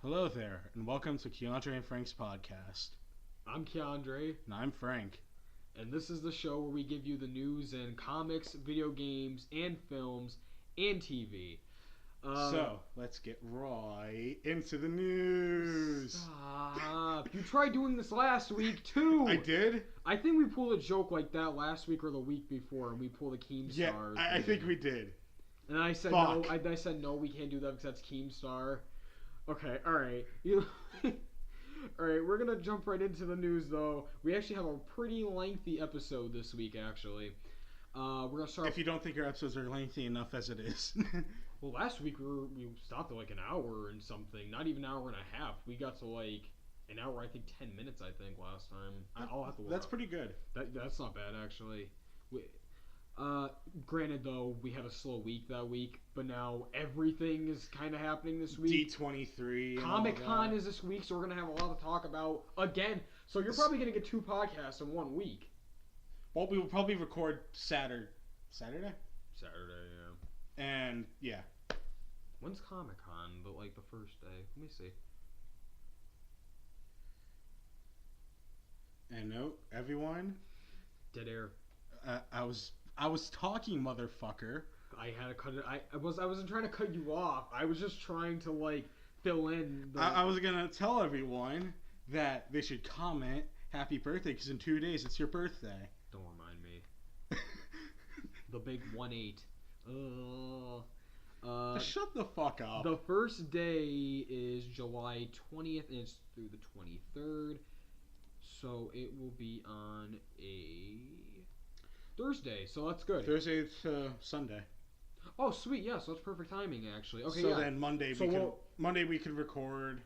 Hello there, and welcome to Keondre and Frank's podcast. I'm Keondre, And I'm Frank. and this is the show where we give you the news in comics, video games, and films, and TV. So, let's get right into the news. Stop. You tried doing this last week, too. I did? I think we pulled a joke like that last week or the week before, and we pulled a Keemstar. Yeah, I think we did. And I said, Fuck. no, I said, no, we can't do that because that's Keemstar. Okay, alright. Alright, we're gonna jump right into the news, though. We actually have a pretty lengthy episode this week, actually. We're gonna start. If you don't think our episodes are lengthy enough as it is. Well, last week we stopped at like an hour and something. Not even an hour and a half. We got to like an hour, I think 10 minutes, I think, last time. I'll have to look That's up. pretty good. That's not bad, actually. Granted, though, we had a slow week that week, but now everything is kind of happening this week. D23. Comic-Con is this week, so we're going to have a lot to talk about again. So you're probably going to get 2 podcasts in 1 week. Well, we will probably record Saturday? Saturday, yeah. And, yeah. When's Comic-Con? But, like, the first day. Let me see. And note, everyone. Dead air. I was talking, motherfucker. I had to cut it. I wasn't trying to cut you off. I was just trying to like fill in. I was gonna tell everyone that they should comment happy birthday because in 2 days it's your birthday. Don't remind me. The big 1-8. Shut the fuck up. The first day is July 20th and it's through the 23rd. So it will be on a Thursday, so that's good. Thursday to Sunday. Oh, sweet, yeah, so that's perfect timing, actually. Okay, so yeah. then Monday we could record.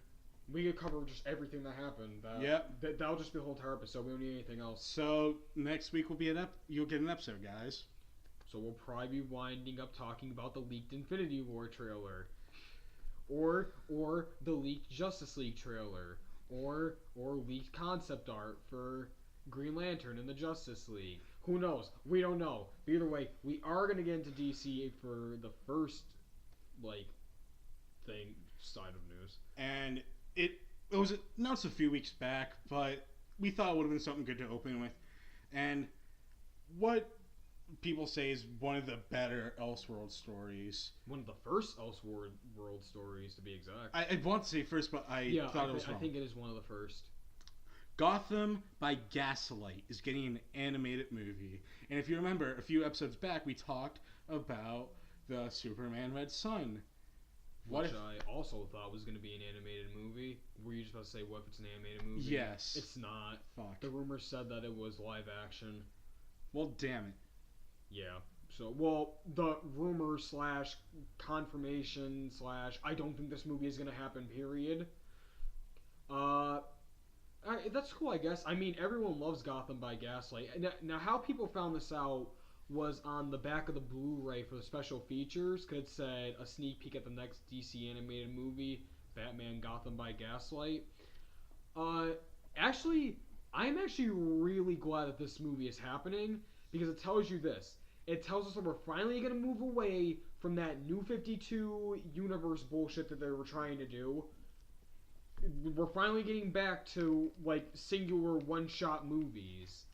We could cover just everything that happened. That'll just be the whole entire episode. We don't need anything else. So next week will be you'll get an episode, guys. So we'll probably be winding up talking about the leaked Infinity War trailer, or the leaked Justice League trailer, or leaked concept art for Green Lantern and the Justice League. Who knows? We don't know. But either way, we are going to get into DC for the first, side of news. And it was announced a few weeks back, but we thought it would have been something good to open with. And what people say is one of the better Elseworld stories. One of the first Elseworld stories, to be exact. I want to say first, but I thought it was wrong. I think it is one of the first. Gotham by Gaslight is getting an animated movie. And if you remember, a few episodes back, we talked about the Superman Red Sun. Which I also thought was going to be an animated movie. Were you just about to say, what if it's an animated movie? Yes. It's not. Fuck. The rumor said that it was live action. Well, damn it. Yeah. So, the rumor / confirmation / I don't think this movie is going to happen, period. That's cool, I guess. I mean, everyone loves Gotham by Gaslight. Now, how people found this out was on the back of the Blu-ray for the special features, because it said a sneak peek at the next DC animated movie, Batman Gotham by Gaslight. Actually, I'm actually really glad that this movie is happening, because it tells you this. It tells us that we're finally going to move away from that New 52 universe bullshit that they were trying to do. We're finally getting back to, singular one-shot movies.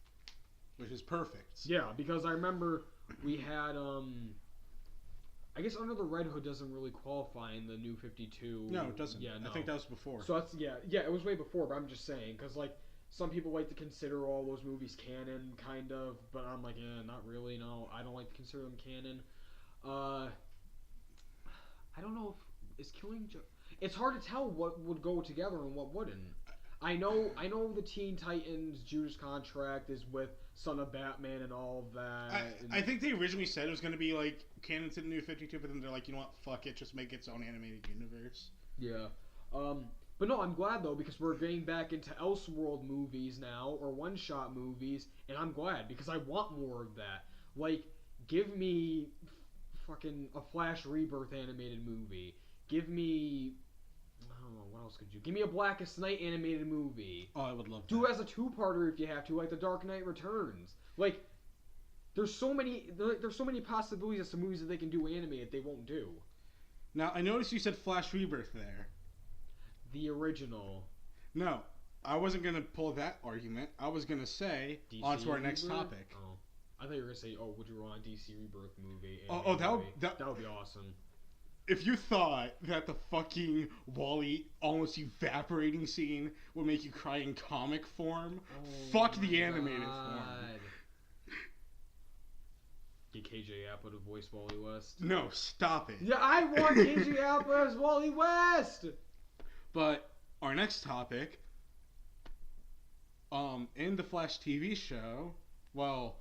Which is perfect. Yeah, because I remember we had, I guess Under the Red Hood doesn't really qualify in the New 52. No, it doesn't. Yeah, no. I think that was before. So that's, yeah, it was way before, but I'm just saying, because, some people like to consider all those movies canon, kind of, but I'm like, not really, no, I don't like to consider them canon. I don't know if, is Killing Joke... It's hard to tell what would go together and what wouldn't. I know the Teen Titans Judas Contract is with Son of Batman and all of that. I think they originally said it was going to be canon to the New 52, but then they're like, you know what, fuck it, just make its own animated universe. Yeah. But no, I'm glad though, because we're getting back into Elseworld movies now, or one-shot movies, and I'm glad, because I want more of that. Give me fucking a Flash Rebirth animated movie. Give me... I don't know, what else could you... Give me a Blackest Night animated movie. Oh, I would love that. Do it as a 2-parter if you have to, like The Dark Knight Returns. There's so many possibilities as to movies that they can do animated they won't do. Now, I noticed you said Flash Rebirth there. The original. No, I wasn't gonna pull that argument. I was gonna say DC on to our next Rebirth? topic. Oh. I thought you were going to say, would you want a DC Rebirth movie? That would be awesome. If you thought that the fucking Wall-E almost evaporating scene would make you cry in comic form, fuck the animated form. Get KJ Apa to voice Wally West. No, stop it. Yeah, I want KJ Apa as Wally West! But our next topic, in the Flash TV show, well...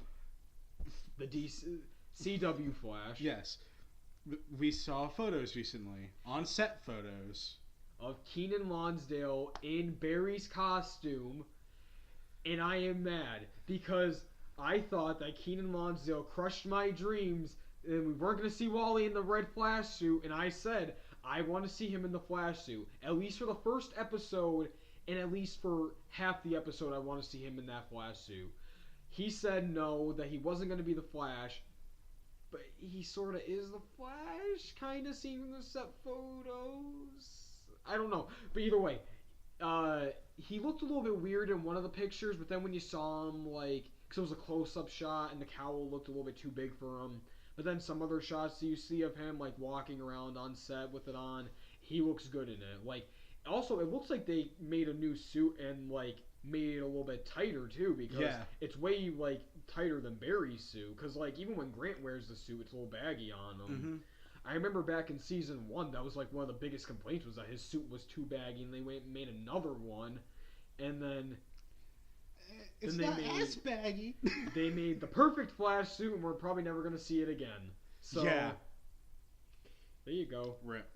The CW Flash. Yes. We saw photos recently, on-set photos, of Keenan Lonsdale in Barry's costume, and I am mad because I thought that Keenan Lonsdale crushed my dreams and we weren't going to see Wally in the red Flash suit, and I said I want to see him in the Flash suit, at least for the first episode, and at least for half the episode I want to see him in that Flash suit. He said no, that he wasn't going to be the Flash, but he sort of is the Flash, kind of seen from the set photos. I don't know, but either way, he looked a little bit weird in one of the pictures, but then when you saw him, like, because it was a close-up shot and the cowl looked a little bit too big for him, but then some other shots that you see of him, like, walking around on set with it on, he looks good in it. Like, also, it looks like they made a new suit and, like, made it a little bit tighter too, because it's way like tighter than Barry's suit, because like even when Grant wears the suit it's a little baggy on him. I remember back in season 1 that was like one of the biggest complaints was that his suit was too baggy, and they made another one, and then it's not as baggy. They made the perfect Flash suit, and we're probably never going to see it again. So there you go. Rip.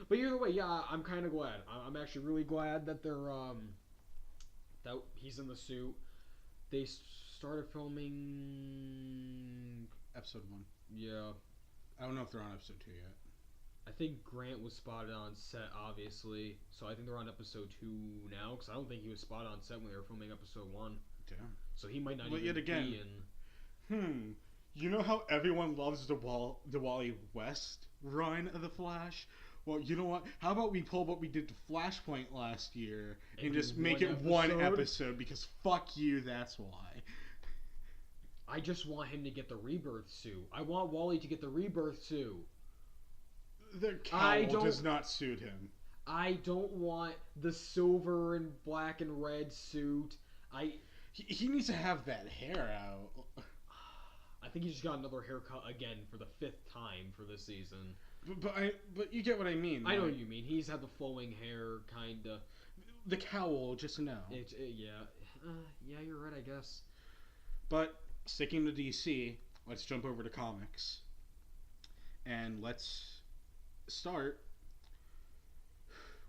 But either way, yeah, I'm kind of glad. I'm actually really glad that they're that he's in the suit. They started filming episode 1. Yeah. I don't know if they're on episode 2 yet. I think Grant was spotted on set, obviously. So I think they're on episode 2 now, because I don't think he was spotted on set when they were filming episode 1. Damn. So he might not but even yet again, be in... You know how everyone loves the Wally West run of The Flash? Well, you know what? How about we pull what we did to Flashpoint last year and just make it one episode, because fuck you, that's why. I just want him to get the Rebirth suit. I want Wally to get the Rebirth suit. The cowl does not suit him. I don't want the silver and black and red suit. He needs to have that hair out. I think he just got another haircut again for the 5th time for this season. But you get what I mean. I know what you mean. He's had the flowing hair, kinda. The cowl, just no. Yeah, you're right, I guess. But sticking to DC, let's jump over to comics, and let's start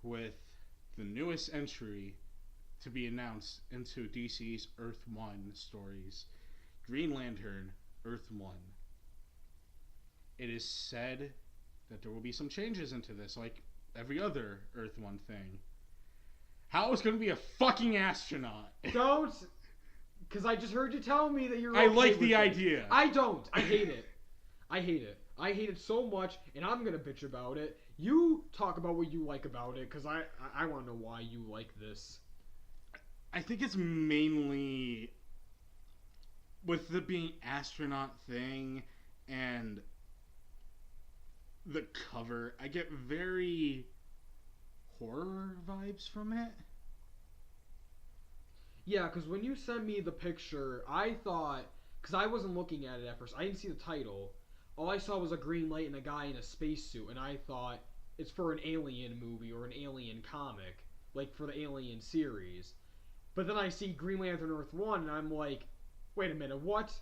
with the newest entry to be announced into DC's Earth 1 stories, Green Lantern Earth 1. It is said that there will be some changes into this, like every other Earth 1 thing. How is going to be a fucking astronaut? Don't! Because I just heard you tell me that you're I like the idea. I don't. I hate it. I hate it. I hate it so much, and I'm going to bitch about it. You talk about what you like about it, because I want to know why you like this. I think it's mainly with the being astronaut thing and the cover. I get very horror vibes from it. Yeah, because when you sent me the picture, I thought, because I wasn't looking at it at first, I didn't see the title. All I saw was a green light and a guy in a spacesuit, and I thought it's for an Alien movie or an Alien comic, like for the Alien series. But then I see Green Lantern Earth 1, and I'm like, wait a minute, what?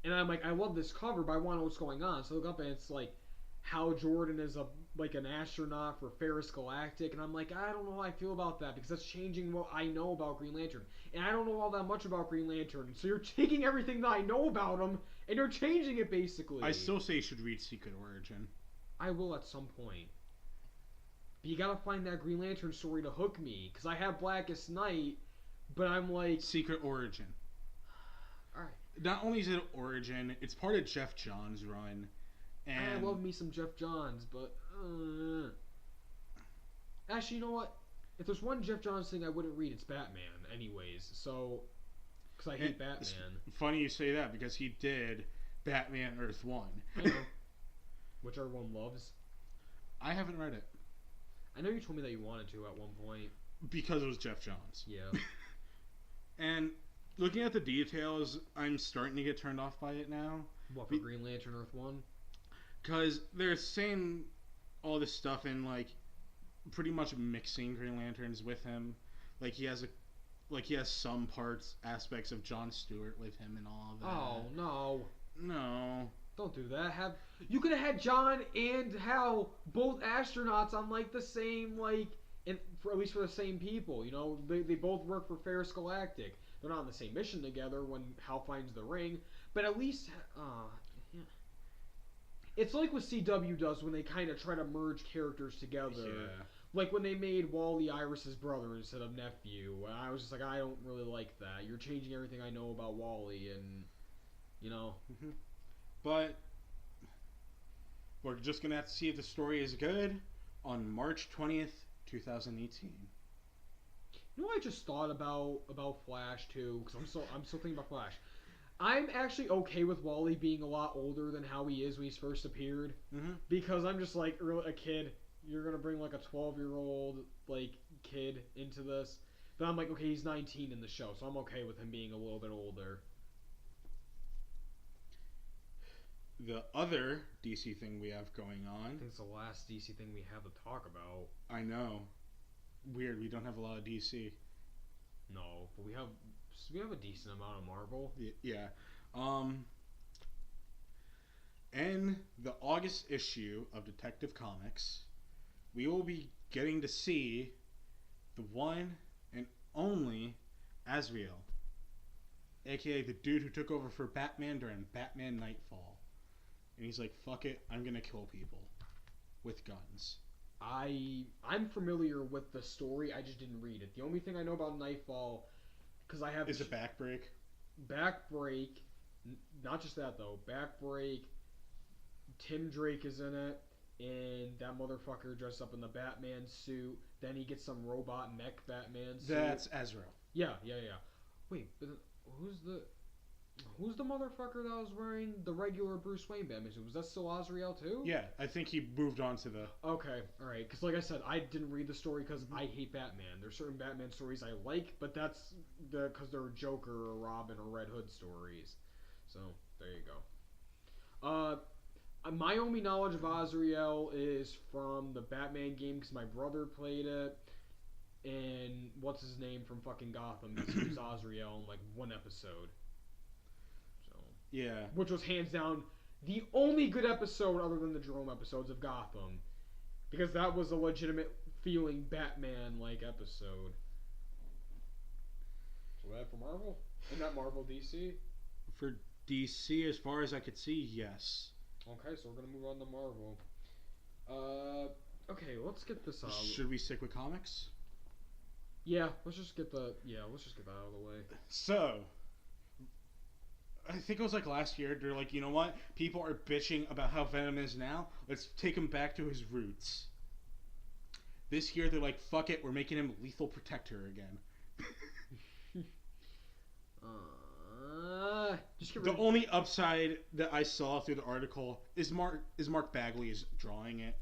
And I'm like, I love this cover, but I want to know what's going on. So I look up, and it's like, Hal Jordan is an astronaut for Ferris Galactic, and I'm like, I don't know how I feel about that, because that's changing what I know about Green Lantern. And I don't know all that much about Green Lantern, so you're taking everything that I know about him, and you're changing it, basically. I still say you should read Secret Origin. I will at some point. But you gotta find that Green Lantern story to hook me, because I have Blackest Night, but I'm like... Secret Origin. Alright. Not only is it Origin, it's part of Jeff Johns' run. And I love me some Jeff Johns, but... Actually, you know what? If there's one Jeff Johns thing I wouldn't read, it's Batman. Anyways, so because I hate Batman. It's funny you say that because he did Batman Earth 1. I know. Which everyone loves. I haven't read it. I know you told me that you wanted to at one point. Because it was Jeff Johns. Yeah. And looking at the details, I'm starting to get turned off by it now. What, for Green Lantern Earth 1? Because they're saying all this stuff and, like, pretty much mixing Green Lanterns with him. Like, he has some aspects of Jon Stewart with him and all of that. Oh, no. No. Don't do that. You could have had John and Hal, both astronauts, on, like, the same, like, at least for the same people, you know? They both work for Ferris Galactic. They're not on the same mission together when Hal finds the ring, but at least, yeah. It's like what CW does when they kind of try to merge characters together. Yeah. Like when they made Wally Iris's brother instead of nephew. I was just like, I don't really like that. You're changing everything I know about Wally, and, you know. Mm-hmm. But we're just going to have to see if the story is good on March 20th, 2018. You know what I just thought about Flash, too? Because I'm still thinking about Flash. I'm actually okay with Wally being a lot older than how he is when he's first appeared. Mm-hmm. Because I'm just like, a kid. You're going to bring like a 12-year-old like kid into this. But I'm like, okay, he's 19 in the show, so I'm okay with him being a little bit older. The other DC thing we have going on... I think it's the last DC thing we have to talk about. I know. Weird, we don't have a lot of DC. No, but we have a decent amount of Marvel. Yeah. In the August issue of Detective Comics, we will be getting to see the one and only Azrael, aka the dude who took over for Batman during Batman Nightfall. And he's like, fuck it, I'm gonna kill people with guns. I'm familiar with the story, I just didn't read it. The only thing I know about Nightfall, because I have... Is it Backbreak? Backbreak, not just that though, Backbreak, Tim Drake is in it, and that motherfucker dressed up in the Batman suit, then he gets some robot mech Batman suit. That's Azrael. Yeah. Wait, but who's the motherfucker that was wearing the regular Bruce Wayne Batman suit? Was that still Azrael too? Yeah, I think he moved on to the... Okay, alright. Because like I said, I didn't read the story because I hate Batman. There's certain Batman stories I like, but that's because they're Joker or Robin or Red Hood stories. So, there you go. My only knowledge of Azrael is from the Batman game because my brother played it. And what's his name from fucking Gotham? He was Azrael in like one episode. Yeah. Which was hands down the only good episode other than the Jerome episodes of Gotham. Because that was a legitimate feeling Batman-like episode. So that for Marvel? And not Marvel DC? For DC, as far as I could see, yes. Okay, so we're going to move on to Marvel. Okay, let's get this out. Should we stick with comics? Yeah, let's just get that out of the way. So... I think it was like last year, they're like, you know what? People are bitching about how Venom is now. Let's take him back to his roots. This year, they're like, fuck it, we're making him Lethal Protector again. The only upside that I saw through the article is Mark Bagley is drawing it.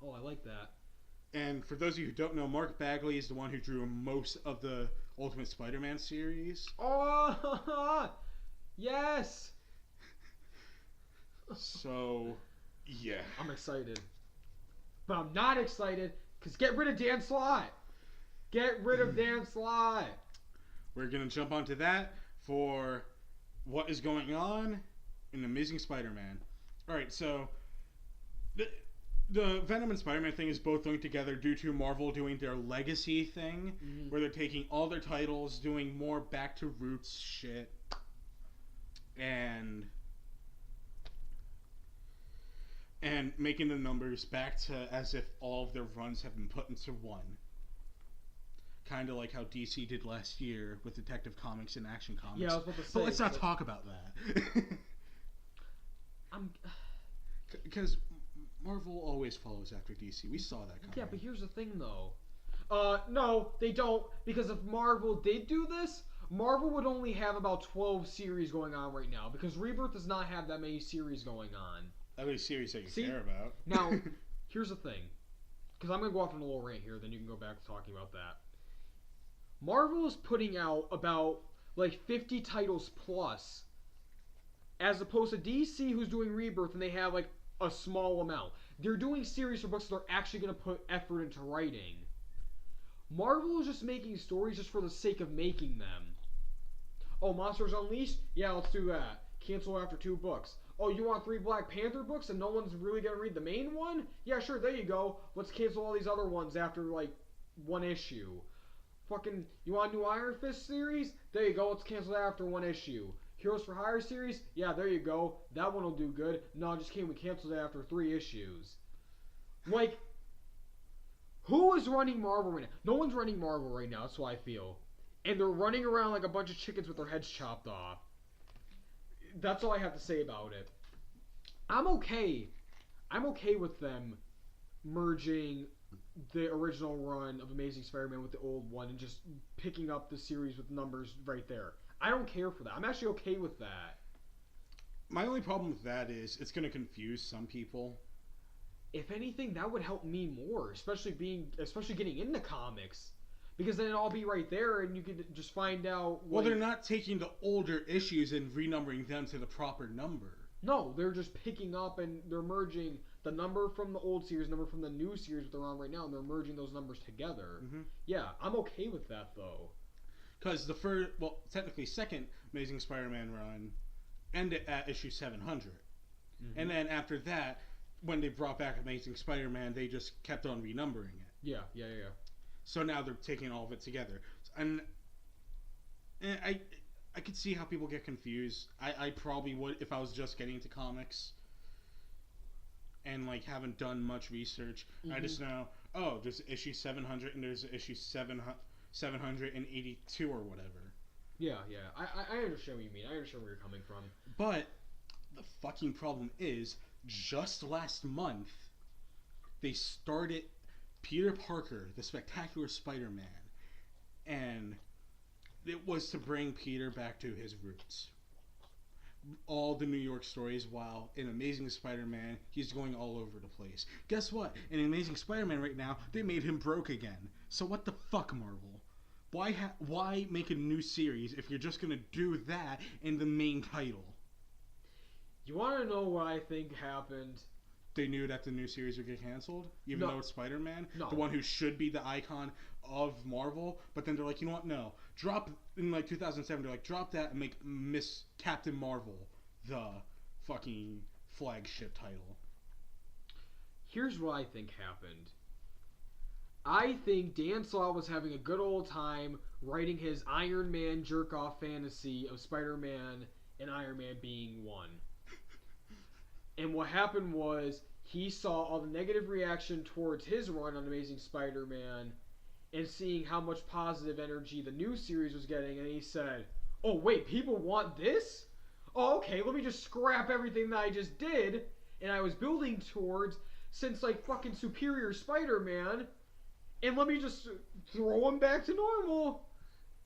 Oh, I like that. And for those of you who don't know, Mark Bagley is the one who drew most of the Ultimate Spider-Man series. Oh, yes! So, yeah. I'm excited. But I'm not excited, because get rid of Dan Slott! Get rid of Dan Slott! We're going to jump onto that for what is going on in Amazing Spider-Man. Alright, so... The Venom and Spider-Man thing is both linked together due to Marvel doing their legacy thing, where they're taking all their titles, doing more back-to-roots shit, and making the numbers back to as if all of their runs have been put into one. Kind of like how DC did last year with Detective Comics and Action Comics. Yeah, I was about to say. But let's not talk about that. Because Marvel always follows after DC. We saw that coming. Yeah, but here's the thing, though. No, they don't. Because if Marvel did do this, Marvel would only have about 12 series going on right now. Because Rebirth does not have that many series going on. That many series that you care about. Now, here's the thing. Because I'm going to go off on a little rant here, then you can go back to talking about that. Marvel is putting out about, like, 50 titles plus. As opposed to DC, who's doing Rebirth, and they have, like, a small amount. They're doing series for books that they're actually going to put effort into writing. Marvel is just making stories just for the sake of making them. Oh, Monsters Unleashed? Yeah, let's do that. Cancel after 2 books. Oh, you want 3 Black Panther books and no one's really going to read the main one? Yeah, sure, there you go. Let's cancel all these other ones after, like, 1 issue. Fucking, you want a new Iron Fist series? There you go, let's cancel that after 1 issue. Heroes for Hire series? Yeah, there you go. That one will do good. No, just kidding, we canceled it after 3 issues. Like, who is running Marvel right now? No one's running Marvel right now, that's how I feel. And they're running around like a bunch of chickens with their heads chopped off. That's all I have to say about it. I'm okay with them merging the original run of Amazing Spider-Man with the old one and just picking up the series with numbers right there. I don't care for that. I'm actually okay with that. My only problem with that is it's going to confuse some people. If anything, that would help me more, especially getting into comics. Because then it'll all be right there and you could just find out... Well, they're not taking the older issues and renumbering them to the proper number. No, they're just picking up and they're merging the number from the old series, number from the new series that they're on right now, and they're merging those numbers together. Mm-hmm. Yeah, I'm okay with that, though. Because the first, well, technically second Amazing Spider-Man run ended at issue 700. Mm-hmm. And then after that, when they brought back Amazing Spider-Man, they just kept on renumbering it. Yeah. So now they're taking all of it together. And I could see how people get confused. I probably would if I was just getting into comics and like haven't done much research. Mm-hmm. I just know, oh, there's issue 700 and there's issue 782 or whatever. Yeah. I understand what you mean. I understand where you're coming from. But the fucking problem is, just last month, they started Peter Parker, the Spectacular Spider-Man, and it was to bring Peter back to his roots. All the New York stories, while in Amazing Spider-Man, he's going all over the place. Guess what? In Amazing Spider-Man right now, they made him broke again. So what the fuck, Marvel? Why make a new series if you're just going to do that in the main title? You want to know what I think happened? They knew that the new series would get canceled, even though it's Spider-Man, the one who should be the icon of Marvel. But then they're like, you know what? No, drop in like 2007. They're like, drop that and make Miss Captain Marvel the fucking flagship title. Here's what I think happened. I think Dan Slott was having a good old time writing his Iron Man jerk-off fantasy of Spider-Man and Iron Man being one. And what happened was he saw all the negative reaction towards his run on Amazing Spider-Man and seeing how much positive energy the new series was getting, and he said, oh wait, people want this? Oh, okay, let me just scrap everything that I just did and I was building towards since like fucking Superior Spider-Man, and let me just throw him back to normal.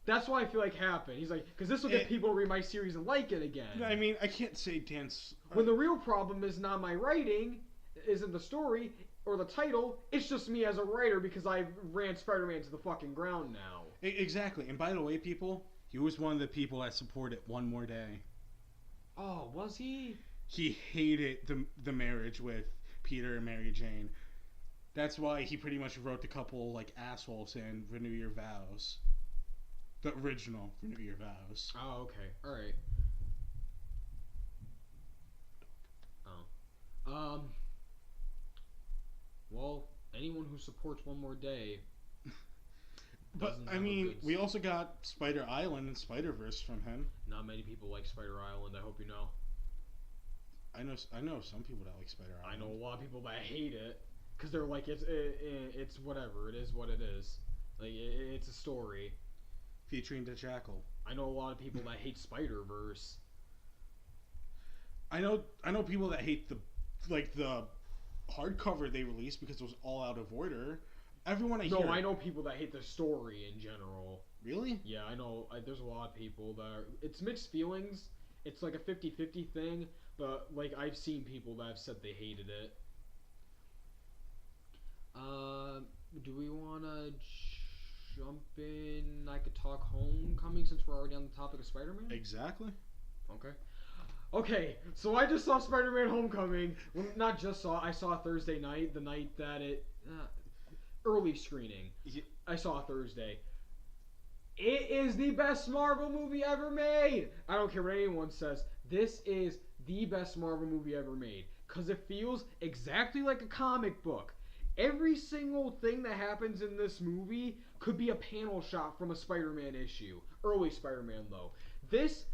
That's why I feel like happened. He's like, because this will get people to read my series and like it again. I mean, I can't say dance. When the real problem is not my writing, isn't the story or the title. It's just me as a writer because I ran Spider-Man to the fucking ground now. Exactly. And by the way, people, he was one of the people that supported One More Day. Oh, was he? He hated the marriage with Peter and Mary Jane. That's why he pretty much wrote the couple like assholes in Renew Your Vows. The original Renew Your Vows. Oh, okay. Alright. Oh. Well, anyone who supports One More Day... But, I mean, we also got Spider Island and Spider-Verse from him. Not many people like Spider Island, I hope you know. I know some people that like Spider Island. I know a lot of people that hate it. Because they're like, it's whatever. It is what it is. Like, it's a story. Featuring the Jackal. I know a lot of people that hate Spider-Verse. I know people that hate the hardcover they released because it was all out of order. Everyone I No, hear... I know people that hate the story in general. Really? Yeah, I know. There's a lot of people that are... It's mixed feelings. It's like a 50-50 thing, but like I've seen people that have said they hated it. Do we want to jump in? I could talk Homecoming since we're already on the topic of Spider-Man? Exactly. Okay, so I just saw Spider-Man Homecoming. Well, not just saw, I saw Thursday night, the night that it... early screening. Yeah. I saw Thursday. It is the best Marvel movie ever made! I don't care what anyone says. This is the best Marvel movie ever made. Because it feels exactly like a comic book. Every single thing that happens in this movie could be a panel shot from a Spider-Man issue. Early Spider-Man, though. This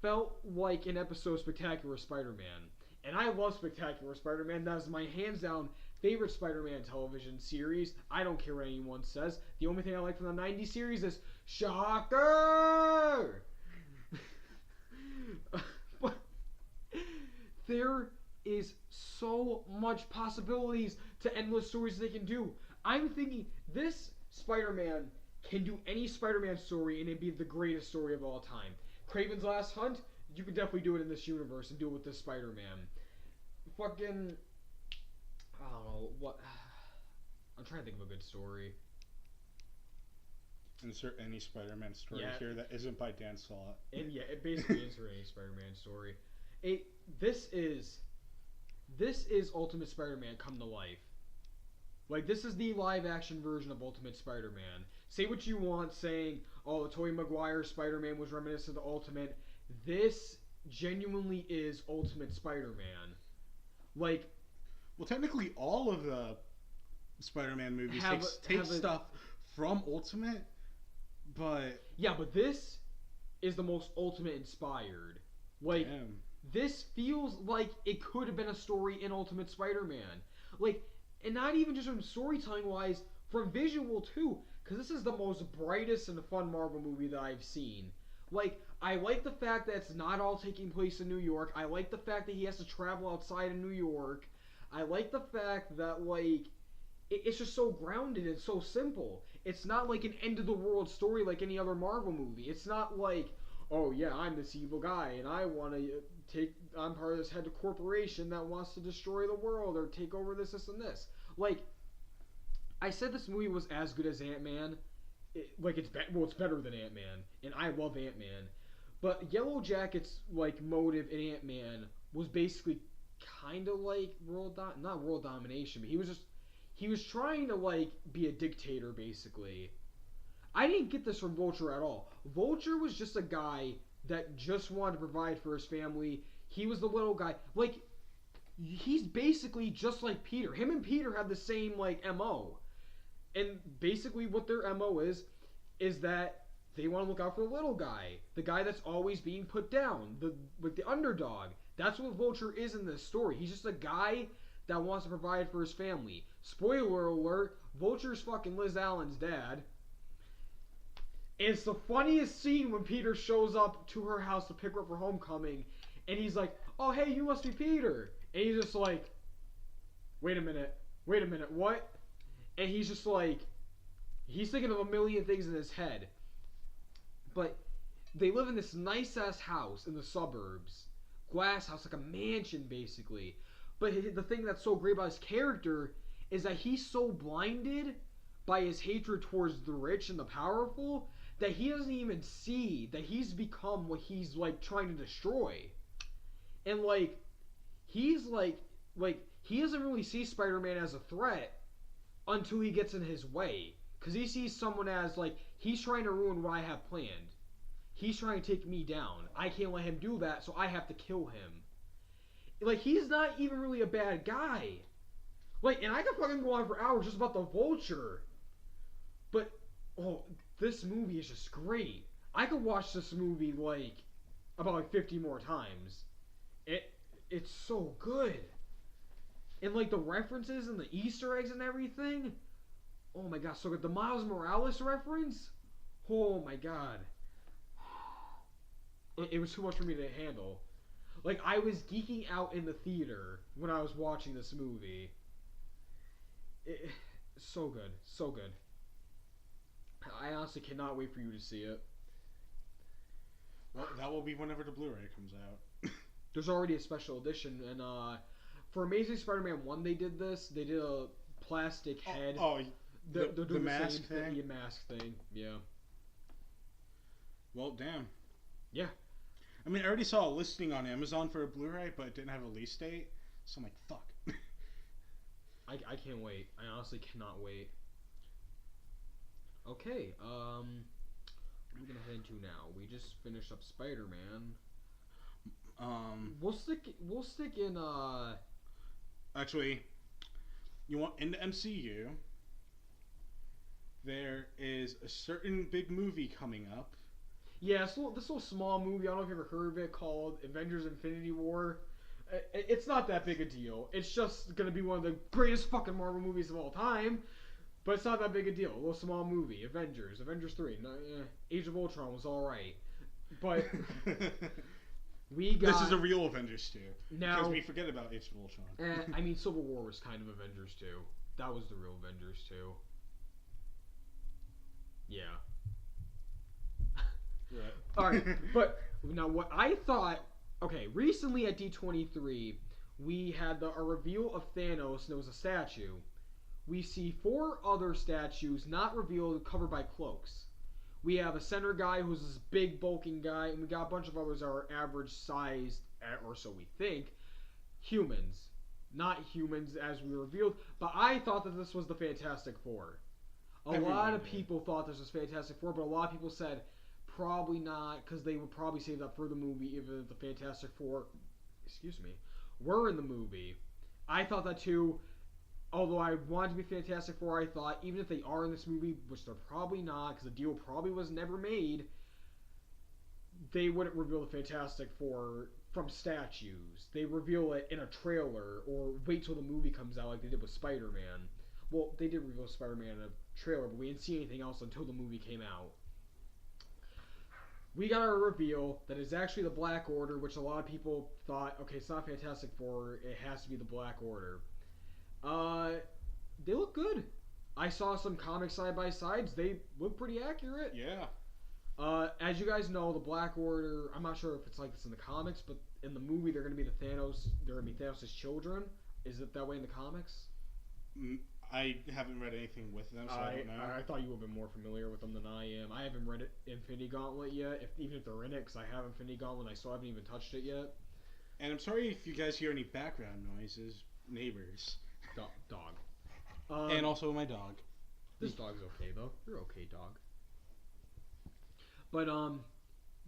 felt like an episode of Spectacular Spider-Man. And I love Spectacular Spider-Man. That is my hands-down favorite Spider-Man television series. I don't care what anyone says. The only thing I like from the 90s series is Shocker! But there is so much possibilities to endless stories they can do. I'm thinking this Spider-Man can do any Spider-Man story and it'd be the greatest story of all time. Kraven's Last Hunt, you could definitely do it in this universe and do it with this Spider-Man. Fucking... I don't know, what... I'm trying to think of a good story. Insert any Spider-Man story here that isn't by Dan Slott. And yeah, it basically insert any Spider-Man story. This is Ultimate Spider-Man come to life. Like, this is the live-action version of Ultimate Spider-Man. Say what you want, saying, oh, the Tobey Maguire Spider-Man was reminiscent of the Ultimate. This genuinely is Ultimate Spider-Man. Like... Well, technically, all of the Spider-Man movies take stuff from Ultimate, but... Yeah, but this is the most Ultimate inspired. Like, damn. This feels like it could have been a story in Ultimate Spider-Man. Like, and not even just from storytelling-wise, from visual, too. Because this is the most brightest and fun Marvel movie that I've seen. Like, I like the fact that it's not all taking place in New York. I like the fact that he has to travel outside of New York. I like the fact that, like, it's just so grounded and so simple. It's not like an end-of-the-world story like any other Marvel movie. It's not like, oh, yeah, I'm this evil guy, and I want to I'm part of this head of corporation that wants to destroy the world or take over this, and this. Like, I said this movie was as good as Ant-Man. It's better than Ant-Man, and I love Ant-Man. But Yellow Jacket's, like, motive in Ant-Man was basically kind of like not world domination, but he was trying to, like, be a dictator, basically. I didn't get this from Vulture at all. Vulture was just a guy that just wanted to provide for his family. He was the little guy. Like, he's basically just like Peter. Him and Peter have the same, like, MO. And basically what their MO is that they want to look out for the little guy. The guy that's always being put down. The underdog. That's what Vulture is in this story. He's just a guy that wants to provide for his family. Spoiler alert, Vulture's fucking Liz Allen's dad. It's the funniest scene when Peter shows up to her house to pick her up for homecoming, and he's like, oh, hey, you must be Peter. And he's just like, wait a minute, what? And he's just like, he's thinking of a million things in his head. But they live in this nice-ass house in the suburbs. Glass house, like a mansion, basically. But the thing that's so great about his character is that he's so blinded by his hatred towards the rich and the powerful that he doesn't even see that he's become what he's, like, trying to destroy. And, like, he's, like, he doesn't really see Spider-Man as a threat until he gets in his way. Because he sees someone as, like, he's trying to ruin what I have planned. He's trying to take me down. I can't let him do that, so I have to kill him. Like, he's not even really a bad guy. Like, and I could fucking go on for hours just about the Vulture. But, oh, this movie is just great. I could watch this movie, like, about, like, 50 more times. It's so good. And, like, the references and the Easter eggs and everything. Oh, my God, so good. The Miles Morales reference. Oh, my God. It was too much for me to handle. Like, I was geeking out in the theater when I was watching this movie. So good, so good. I honestly cannot wait for you to see it. Well, that will be whenever the Blu-ray comes out. There's already a special edition, and for Amazing Spider-Man 1, they did this. They did a plastic head. They're doing the mask thing? The mask thing, yeah. Well, damn. Yeah. I mean, I already saw a listing on Amazon for a Blu-ray, but it didn't have a release date, so I'm like, fuck. I can't wait. I honestly cannot wait. Okay, what are we gonna head into now? We just finished up Spider-Man. We'll stick in Actually, you want in the MCU, there is a certain big movie coming up. Yeah, this little small movie, I don't know if you've ever heard of it, called Avengers Infinity War. It's not that big a deal. It's just going to be one of the greatest fucking Marvel movies of all time. But it's not that big a deal. A little small movie. Avengers 3. Age of Ultron was alright. But we got... This is a real Avengers 2. Now, because we forget about Age of Ultron. I mean, Civil War was kind of Avengers 2. That was the real Avengers 2. Yeah. Right. Alright, but now what I thought... Okay, recently at D23, we had a reveal of Thanos, and there was a statue. We see 4 other statues not revealed, covered by cloaks. We have a center guy who's this big, bulking guy, and we got a bunch of others that are average sized, or so we think, humans. Not humans as we revealed, but I thought that this was the Fantastic Four. A lot of people thought this was Fantastic Four, but a lot of people said probably not, because they would probably save that for the movie, even if the Fantastic Four, were in the movie. I thought that too. Although I wanted to be Fantastic Four, I thought even if they are in this movie, which they're probably not, because the deal probably was never made, they wouldn't reveal the Fantastic Four from statues. They reveal it in a trailer, or wait till the movie comes out like they did with Spider-Man. Well, they did reveal Spider-Man in a trailer, but we didn't see anything else until the movie came out. We got a reveal that is actually the Black Order, which a lot of people thought, okay, it's not Fantastic Four, it has to be the Black Order. They look good. I saw some comic side-by-sides. They look pretty accurate. Yeah. As you guys know, the Black Order, I'm not sure if it's like this in the comics, but in the movie, they're going to be Thanos' children. Is it that way in the comics? I haven't read anything with them, so I don't know. I thought you would have been more familiar with them than I am. I haven't read Infinity Gauntlet yet, even if they're in it, because I have Infinity Gauntlet, I still haven't even touched it yet. And I'm sorry if you guys hear any background noises. Neighbors. Dog. And also my dog. This dog's okay, though. You're okay, dog. But,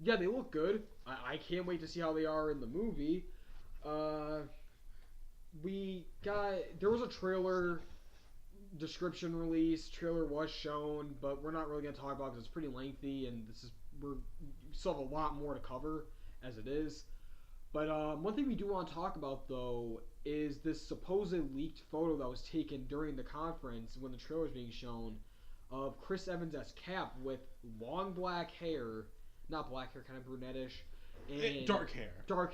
yeah, they look good. I can't wait to see how they are in the movie. There was a trailer description release. Trailer was shown, but we're not really going to talk about it because it's pretty lengthy, and we still have a lot more to cover as it is. But one thing we do want to talk about, though, is this supposed leaked photo that was taken during the conference when the trailer was being shown of Chris Evans as Cap with long black hair, not black hair, kind of brunettish, and dark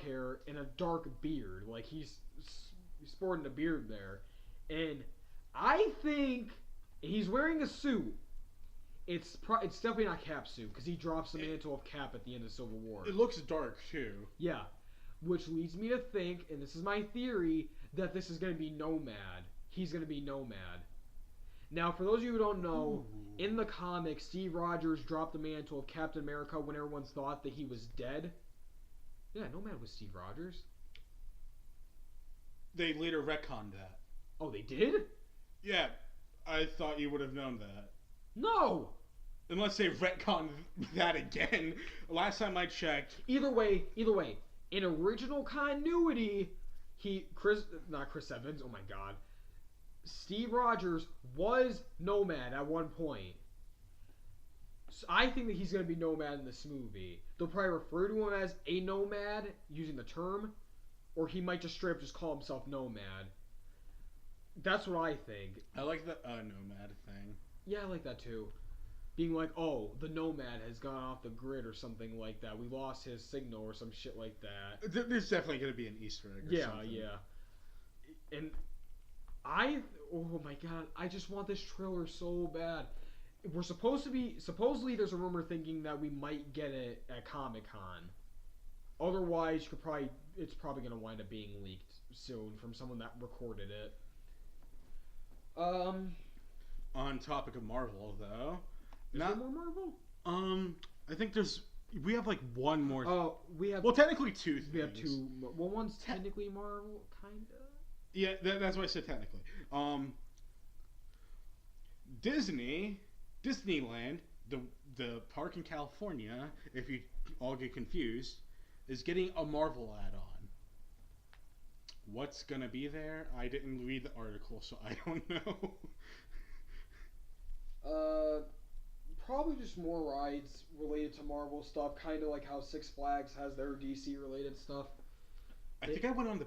hair, and a dark beard. Like he's sporting a beard there, and I think he's wearing a suit. It's definitely not Cap's suit because he drops the mantle of Cap at the end of Civil War. It looks dark too. Yeah. Which leads me to think, and this is my theory, that this is going to be Nomad. He's going to be Nomad. Now, for those of you who don't know, in the comics, Steve Rogers dropped the mantle of Captain America when everyone thought that he was dead. Yeah, Nomad was Steve Rogers. They later retconned that. Oh, they did? Yeah, I thought you would have known that. No! Unless they retconned that again. Last time I checked... Either way, in original continuity, not Chris Evans, oh my god, Steve Rogers was Nomad at one point. So I think that he's going to be Nomad in this movie. They'll probably refer to him as a Nomad, using the term, or he might just straight up just call himself Nomad. That's what I think. I like the Nomad thing. Yeah, I like that too. Being like, oh, the Nomad has gone off the grid or something like that. We lost his signal or some shit like that. There's definitely going to be an Easter egg or something. Yeah. And Oh my god, I just want this trailer so bad. We're supposedly there's a rumor thinking that we might get it at Comic-Con. Otherwise, it's probably going to wind up being leaked soon from someone that recorded it. On topic of Marvel, though. Is there more Marvel? I think we have like one more. Oh, we have. Well, technically two things. We have two. Well, one's technically Marvel, kinda. Yeah, that's why I said technically. Disneyland, the park in California, if you all get confused, is getting a Marvel add-on. What's gonna be there? I didn't read the article, so I don't know. Probably just more rides related to Marvel stuff, kind of like how Six Flags has their DC related stuff. I think I went on the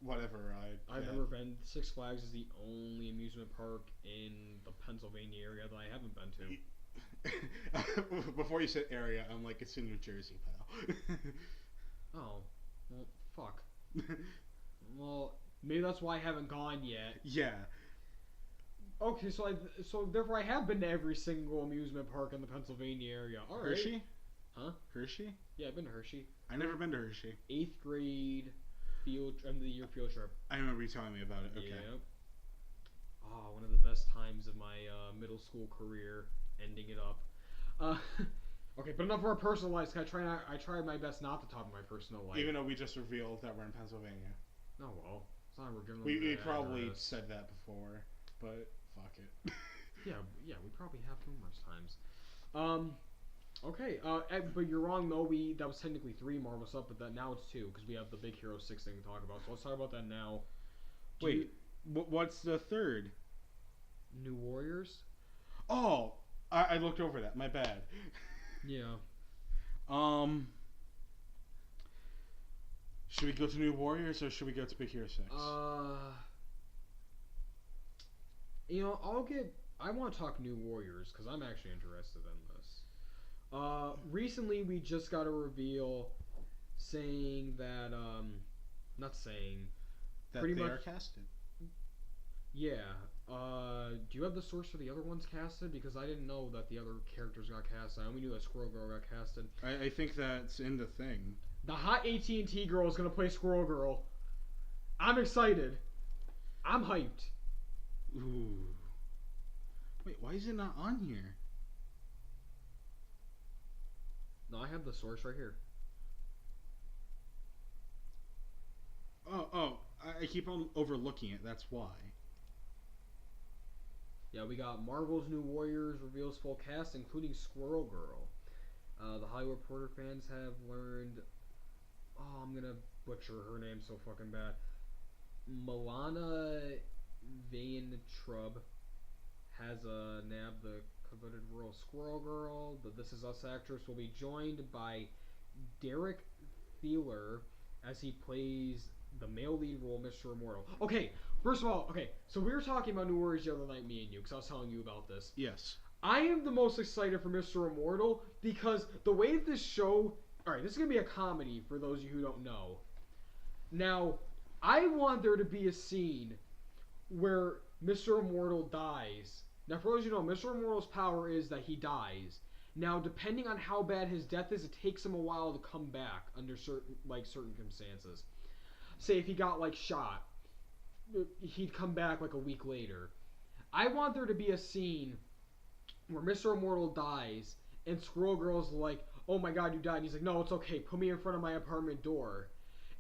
whatever ride. I've never been. Six Flags is the only amusement park in the Pennsylvania area that I haven't been to. Before you said area, I'm like, it's in New Jersey, pal. Oh, well, fuck. Well, maybe that's why I haven't gone yet. Yeah. Okay, so therefore I have been to every single amusement park in the Pennsylvania area. All right. Hershey? Huh? Hershey? Yeah, I've been to Hershey. I've never been to Hershey. 8th grade end of the year field trip. I remember you telling me about it. Okay. Yep. Oh, one of the best times of my middle school career, ending it up. Okay, but enough of our personal lives. I try my best not to talk about my personal life. Even though we just revealed that we're in Pennsylvania. Oh well, it's not we're giving. We probably said that before, but fuck it. yeah, we probably have numerous times. Okay, but you're wrong though. That was technically 3 Marvel stuff, but now it's 2 because we have the Big Hero 6 thing to talk about. So let's talk about that now. Wait, what's the third? New Warriors. Oh, I looked over that. My bad. Yeah. Should we go to New Warriors or should we go to Big Hero 6? I want to talk New Warriors because I'm actually interested in this. Recently we just got a reveal saying that, not saying... That pretty they much, are casted. Yeah. Do you have the source for the other ones casted? Because I didn't know that the other characters got casted. I only knew that Squirrel Girl got casted. I think that's in the thing. The hot AT&T girl is going to play Squirrel Girl. I'm excited. I'm hyped. Ooh. Wait, why is it not on here? No, I have the source right here. Oh, I keep on overlooking it, that's why. Yeah, we got Marvel's New Warriors reveals full cast, including Squirrel Girl. The Hollywood Reporter fans have learned... Oh, I'm gonna butcher her name so fucking bad. Milana Vaintrub has nabbed the coveted role of Squirrel Girl. The This Is Us actress will be joined by Derek Thieler as he plays the male lead role, Mr. Immortal. Okay, first of all, so we were talking about New Warriors the other night, me and you, because I was telling you about this. Yes. I am the most excited for Mr. Immortal because the way that this show... Alright, this is going to be a comedy for those of you who don't know. Now, I want there to be a scene where Mr. Immortal dies. Now, for those of you who know, Mr. Immortal's power is that he dies. Now, depending on how bad his death is, it takes him a while to come back under certain circumstances. Say if he got, shot, he'd come back, a week later. I want there to be a scene where Mr. Immortal dies, and Squirrel Girl's like, oh my god, you died. And he's like, no, it's okay. Put me in front of my apartment door.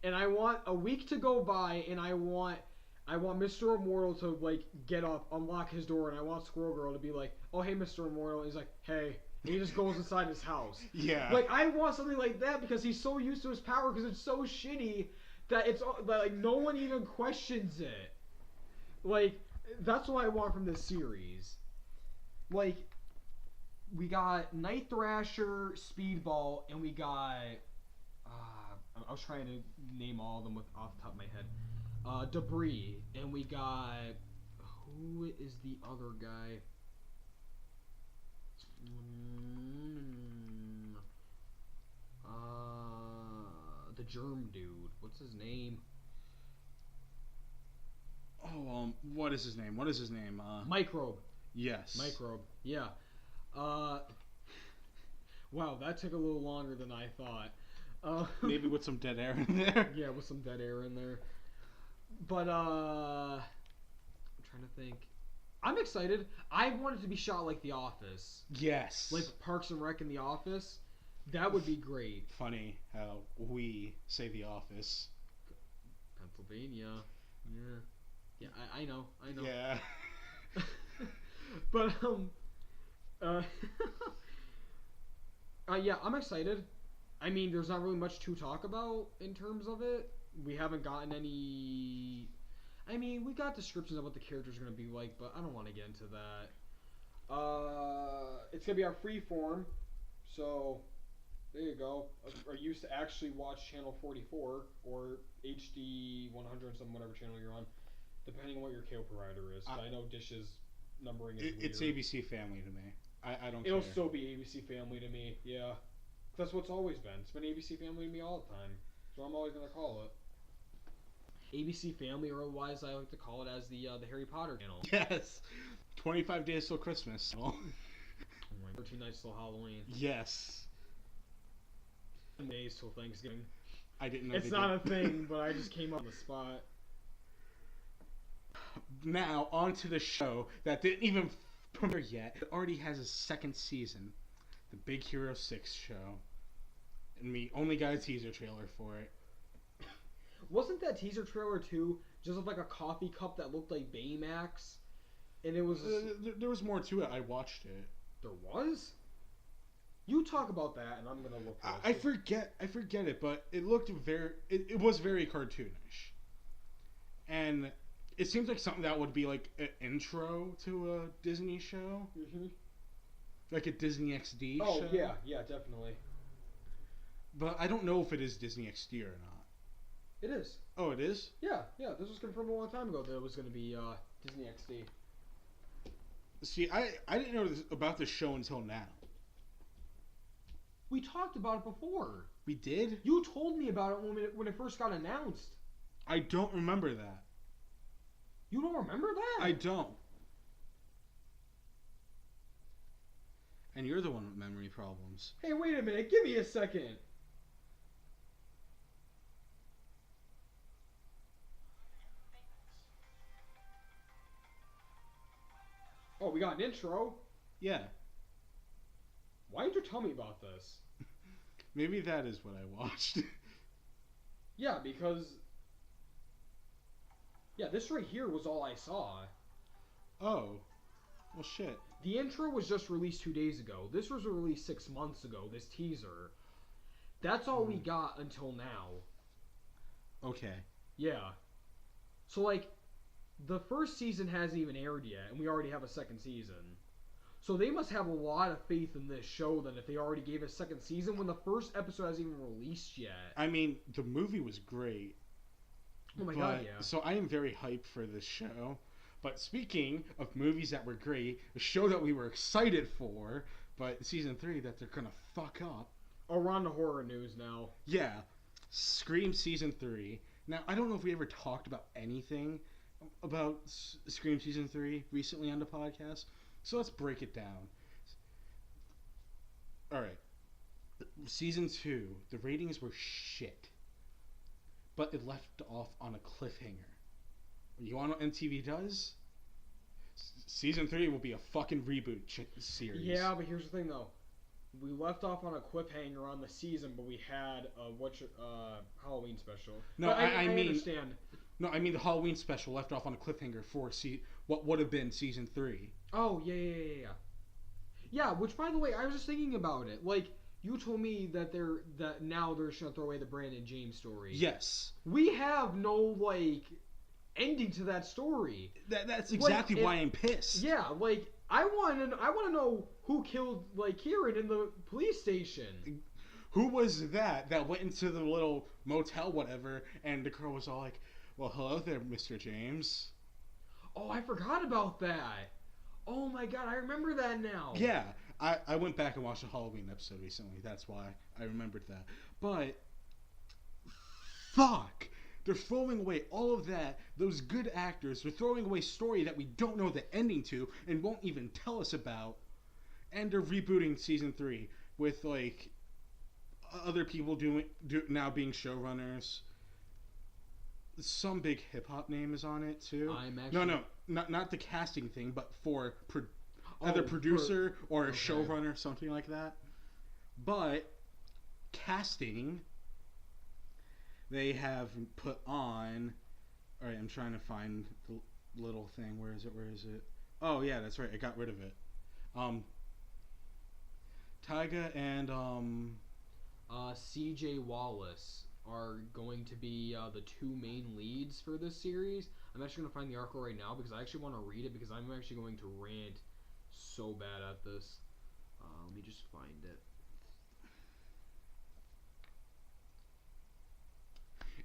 And I want a week to go by, and I want Mr. Immortal to, get up, unlock his door, and I want Squirrel Girl to be like, oh, hey, Mr. Immortal. And he's like, hey. And he just goes inside his house. Yeah. I want something like that because he's so used to his power because it's so shitty that it's, no one even questions it. That's what I want from this series. We got Night Thrasher, Speedball, and we got... I was trying to name all of them off the top of my head. Debris, and we got... Who is the other guy? The Germ Dude. What's his name? What is his name? What is his name? Microbe. Yes. Microbe. Yeah. Wow, that took a little longer than I thought. Maybe with some dead air in there. Yeah, with some dead air in there. But I'm trying to think. I'm excited. I want it to be shot like The Office. Yes. Like Parks and Rec in The Office. That would be great. Funny how we say The Office. Pennsylvania. Yeah. Yeah, I know. Yeah. But yeah, I'm excited. I mean, there's not really much to talk about in terms of it. We haven't gotten any. I mean, we got descriptions of what the characters are going to be like, but I don't want to get into that. It's going to be on Freeform, so there you go. Or used to actually watch Channel 44 or HD 100, some whatever channel you're on, depending on what your cable provider is. I know Dish's numbering is weird. It's ABC Family to me. I don't care. It'll still be ABC Family to me, yeah. That's what's always been. It's been ABC Family to me all the time. So I'm always going to call it. ABC Family, or otherwise I like to call it as the Harry Potter channel. Yes. 25 days till Christmas. Oh my, 13 nights till Halloween. Yes. 10 days till Thanksgiving. I didn't know it's not a thing, but I just came up on the spot. Now, on to the show that didn't even premiere yet. It already has a second season. The Big Hero 6 show. And we only got a teaser trailer for it. Wasn't that teaser trailer too just like a coffee cup that looked like Baymax? And it was... there was more to it. I watched it. There was? You talk about that and I'm going to look for it. I forget it, but it looked very... It was very cartoonish. And it seems like something that would be like an intro to a Disney show. Mm-hmm. Like a Disney XD show. Oh, yeah, definitely. But I don't know if it is Disney XD or not. It is. Oh, it is? Yeah. This was confirmed a long time ago that it was going to be Disney XD. See, I didn't know about this show until now. We talked about it before. We did? You told me about it when it first got announced. I don't remember that. You don't remember that? I don't. And you're the one with memory problems. Hey, wait a minute. Give me a second. Oh, we got an intro? Yeah. Why did you tell me about this? Maybe that is what I watched. Yeah, because... Yeah, this right here was all I saw. Oh. Well, shit. The intro was just released 2 days ago. This was released 6 months ago, this teaser. That's all we got until now. Okay. Yeah. So, like, the first season hasn't even aired yet, and we already have a second season. So they must have a lot of faith in this show, then, if they already gave a second season when the first episode hasn't even released yet. I mean, the movie was great. Oh my god, yeah. So I am very hyped for this show. But speaking of movies that were great, a show that we were excited for, but season 3 that they're gonna fuck up. Oh, we're on the horror news now. Yeah. Scream season 3. Now, I don't know if we ever talked about anything about Scream season 3 recently on the podcast, so let's break it down. Alright. Season 2, the ratings were shit. But it left off on a cliffhanger. You want what MTV does? Season 3 will be a fucking reboot series. Yeah, but here's the thing though. We left off on a cliffhanger on the season, but we had a Halloween special. No, I mean, understand. No, I mean the Halloween special left off on a cliffhanger for what would have been season 3. Oh, yeah. Yeah, which by the way, I was just thinking about it. Like, you told me that now they're just gonna throw away the Brandon James story. Yes. We have no, like, ending to that story. That's exactly why I'm pissed. Yeah, like, I want to know who killed, like, Kieran in the police station. Who was that went into the little motel, whatever, and the girl was all like, well, hello there, Mr. James. Oh, I forgot about that. Oh my god, I remember that now. Yeah, I went back and watched a Halloween episode recently. That's why I remembered that. But, fuck. They're throwing away all of that, those good actors. They're throwing away story that we don't know the ending to and won't even tell us about. And they're rebooting season 3 with like other people now being showrunners. Some big hip hop name is on it too. No, not the casting thing, but for either producer or a showrunner, something like that. But casting, they have put on. All right, I'm trying to find the little thing. Where is it? Oh yeah, that's right. I got rid of it. Tyga and CJ Wallace are going to be the 2 main leads for this series. I'm actually going to find the article right now because I actually want to read it because I'm actually going to rant so bad at this. Let me just find it.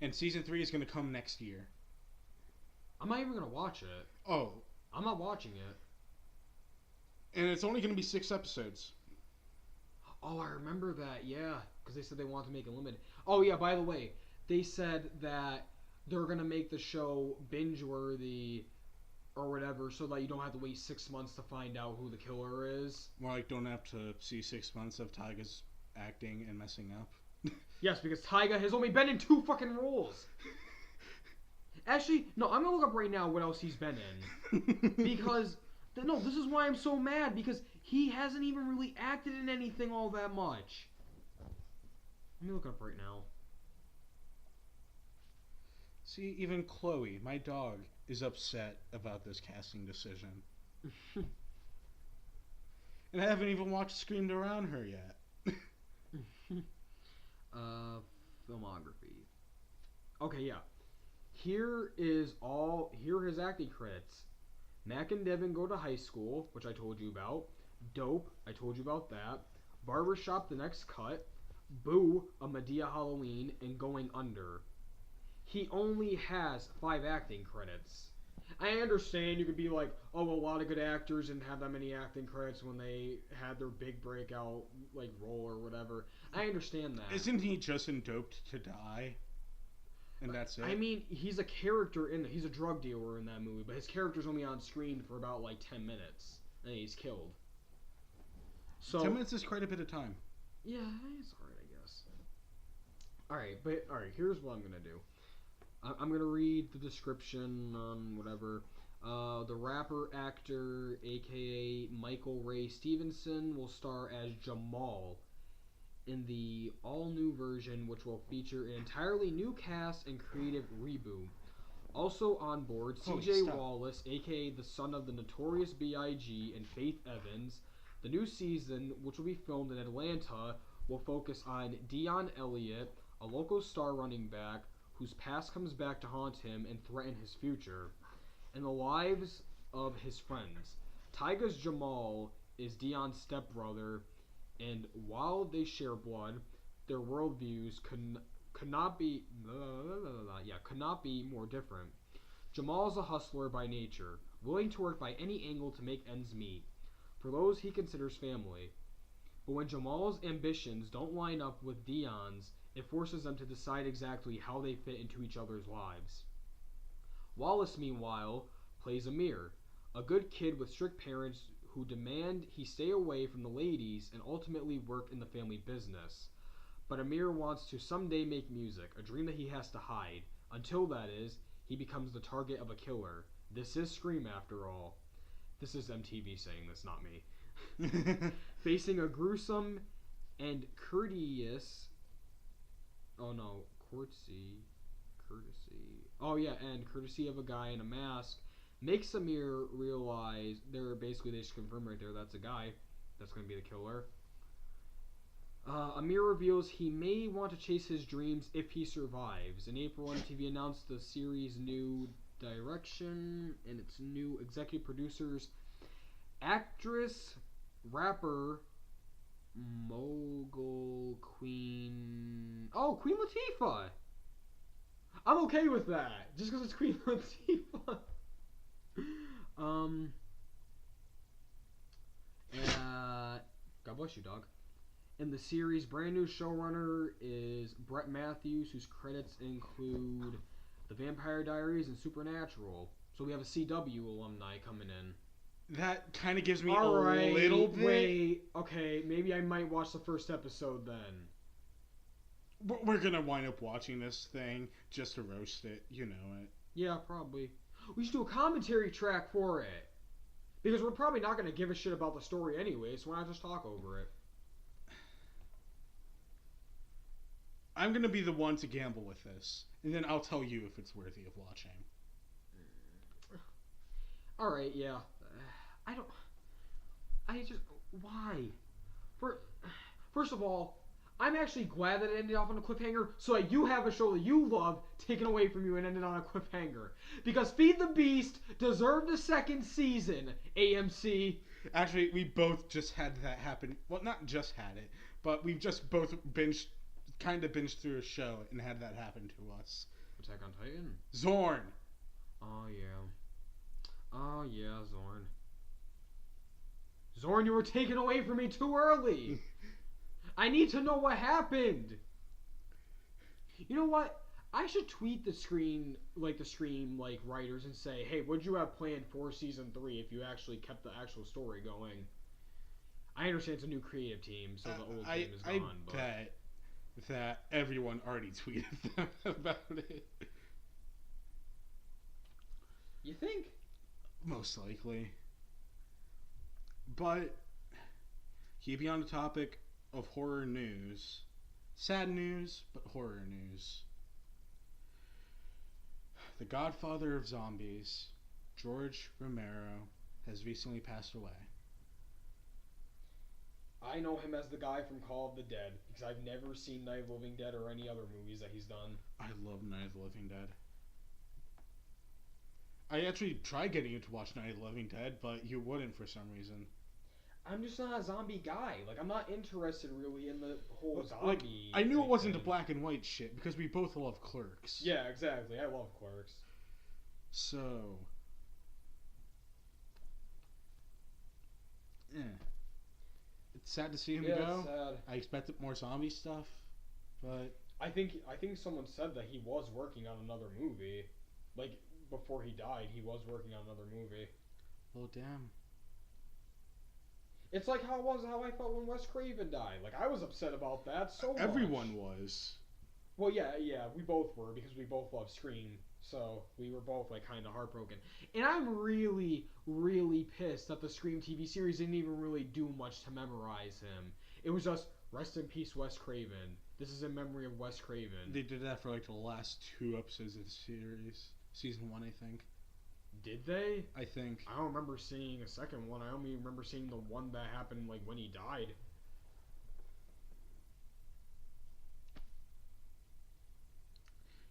And season 3 is going to come next year. I'm not even going to watch it. Oh. I'm not watching it. And it's only going to be 6 episodes. Oh, I remember that, yeah. Because they said they wanted to make it limited. Oh, yeah, by the way, they said that they're going to make the show binge-worthy or whatever so that you don't have to wait 6 months to find out who the killer is. More like don't have to see 6 months of Tyga's acting and messing up. Yes, because Tyga has only been in 2 fucking roles. Actually, no, I'm going to look up right now what else he's been in. Because, no, this is why I'm so mad. Because he hasn't even really acted in anything all that much. Let me look up right now. See, even Chloe, my dog, is upset about this casting decision. And I haven't even watched Screamed Around Her yet. Filmography. Okay, yeah. Here are his acting credits. Mac and Devin Go to High School, which I told you about. Dope, I told you about that. Barbershop, The Next Cut. Boo, A Medea Halloween, and Going Under. He only has 5 acting credits. I understand you could be like, oh, a lot of good actors didn't have that many acting credits when they had their big breakout like role or whatever. I understand that. Isn't he just in Doped to Die? And that's it? I mean, he's a character he's a drug dealer in that movie, but his character's only on screen for about like 10 minutes, and he's killed. So 10 minutes is quite a bit of time. Yeah, it's alright, I guess. Alright, here's what I'm gonna do. I'm gonna read the description on whatever. The rapper actor, aka Michael Ray Stevenson, will star as Jamal in the all-new version, which will feature an entirely new cast and creative reboot. Also on board, CJ Wallace, aka the son of the Notorious B.I.G. and Faith Evans. The new season, which will be filmed in Atlanta, will focus on Dion Elliott, a local star running back whose past comes back to haunt him and threaten his future, and the lives of his friends. Tyga's Jamal is Dion's stepbrother, and while they share blood, their worldviews could not be more different. Jamal is a hustler by nature, willing to work by any angle to make ends meet for those he considers family. But when Jamal's ambitions don't line up with Dion's, it forces them to decide exactly how they fit into each other's lives. Wallace, meanwhile, plays Amir, a good kid with strict parents who demand he stay away from the ladies and ultimately work in the family business. But Amir wants to someday make music, a dream that he has to hide. Until that is, he becomes the target of a killer. This is Scream, after all. This is MTV saying this, not me. Facing a gruesome and courteous... courtesy of a guy in a mask makes Amir realize they just confirm right there that's a guy that's going to be the killer. Amir reveals he may want to chase his dreams if he survives. In April, MTV announced the series' new direction and its new executive producers. Actress, rapper, mogul, Queen Latifah! I'm okay with that, just because it's Queen Latifah. God bless you, dog. In the series, brand new showrunner is Brett Matthews, whose credits include The Vampire Diaries and Supernatural. So we have a CW alumni coming in. That kind of gives me All a right, little bit. Wait, okay, maybe I might watch the first episode then. We're gonna wind up watching this thing just to roast it. You know it. Yeah, probably. We should do a commentary track for it. Because we're probably not going to give a shit about the story anyway, so why not just talk over it? I'm gonna be the one to gamble with this, and then I'll tell you if it's worthy of watching. Alright, yeah. Why? First of all, I'm actually glad that it ended off on a cliffhanger, so that you have a show that you love taken away from you and ended on a cliffhanger. Because Feed the Beast deserved a second season, AMC. Actually, we both just had that happen. Well, not just had it, but we've just both binged through a show and had that happen to us. Attack on Titan? Zorn! Oh, yeah. Oh, yeah, Zorn. Zorn, you were taken away from me too early! I need to know what happened! You know what? I should tweet the Scream writers and say, hey, what'd you have planned for Season 3 if you actually kept the actual story going? I understand it's a new creative team, so the old team is gone. I bet that everyone already tweeted them about it. You think? Most likely. But, keeping on the topic of horror news, sad news, but horror news. The godfather of zombies, George Romero, has recently passed away. I know him as the guy from Call of the Dead, because I've never seen Night of the Living Dead or any other movies that he's done. I love Night of the Living Dead. I actually tried getting you to watch Night of the Living Dead, but you wouldn't for some reason. I'm just not a zombie guy. Like, I'm not interested really in the whole zombie. I knew it wasn't the black and white shit, because we both love Clerks. Yeah, exactly. I love Clerks. So... yeah. It's sad to see him go. It's sad. I expected more zombie stuff, but... I think someone said that he was working on another movie. Like, before he died, he was working on another movie. Well, damn. It's like how I felt when Wes Craven died. Like, I was upset about that so much. Everyone was. Well, yeah, we both were, because we both love Scream. So, we were both, like, kind of heartbroken. And I'm really, really pissed that the Scream TV series didn't even really do much to memorize him. It was just, rest in peace, Wes Craven. This is in memory of Wes Craven. They did that for, like, the last 2 episodes of the series. Season 1, I think. Did they? I think. I don't remember seeing a second one. I only remember seeing the one that happened, like, when he died.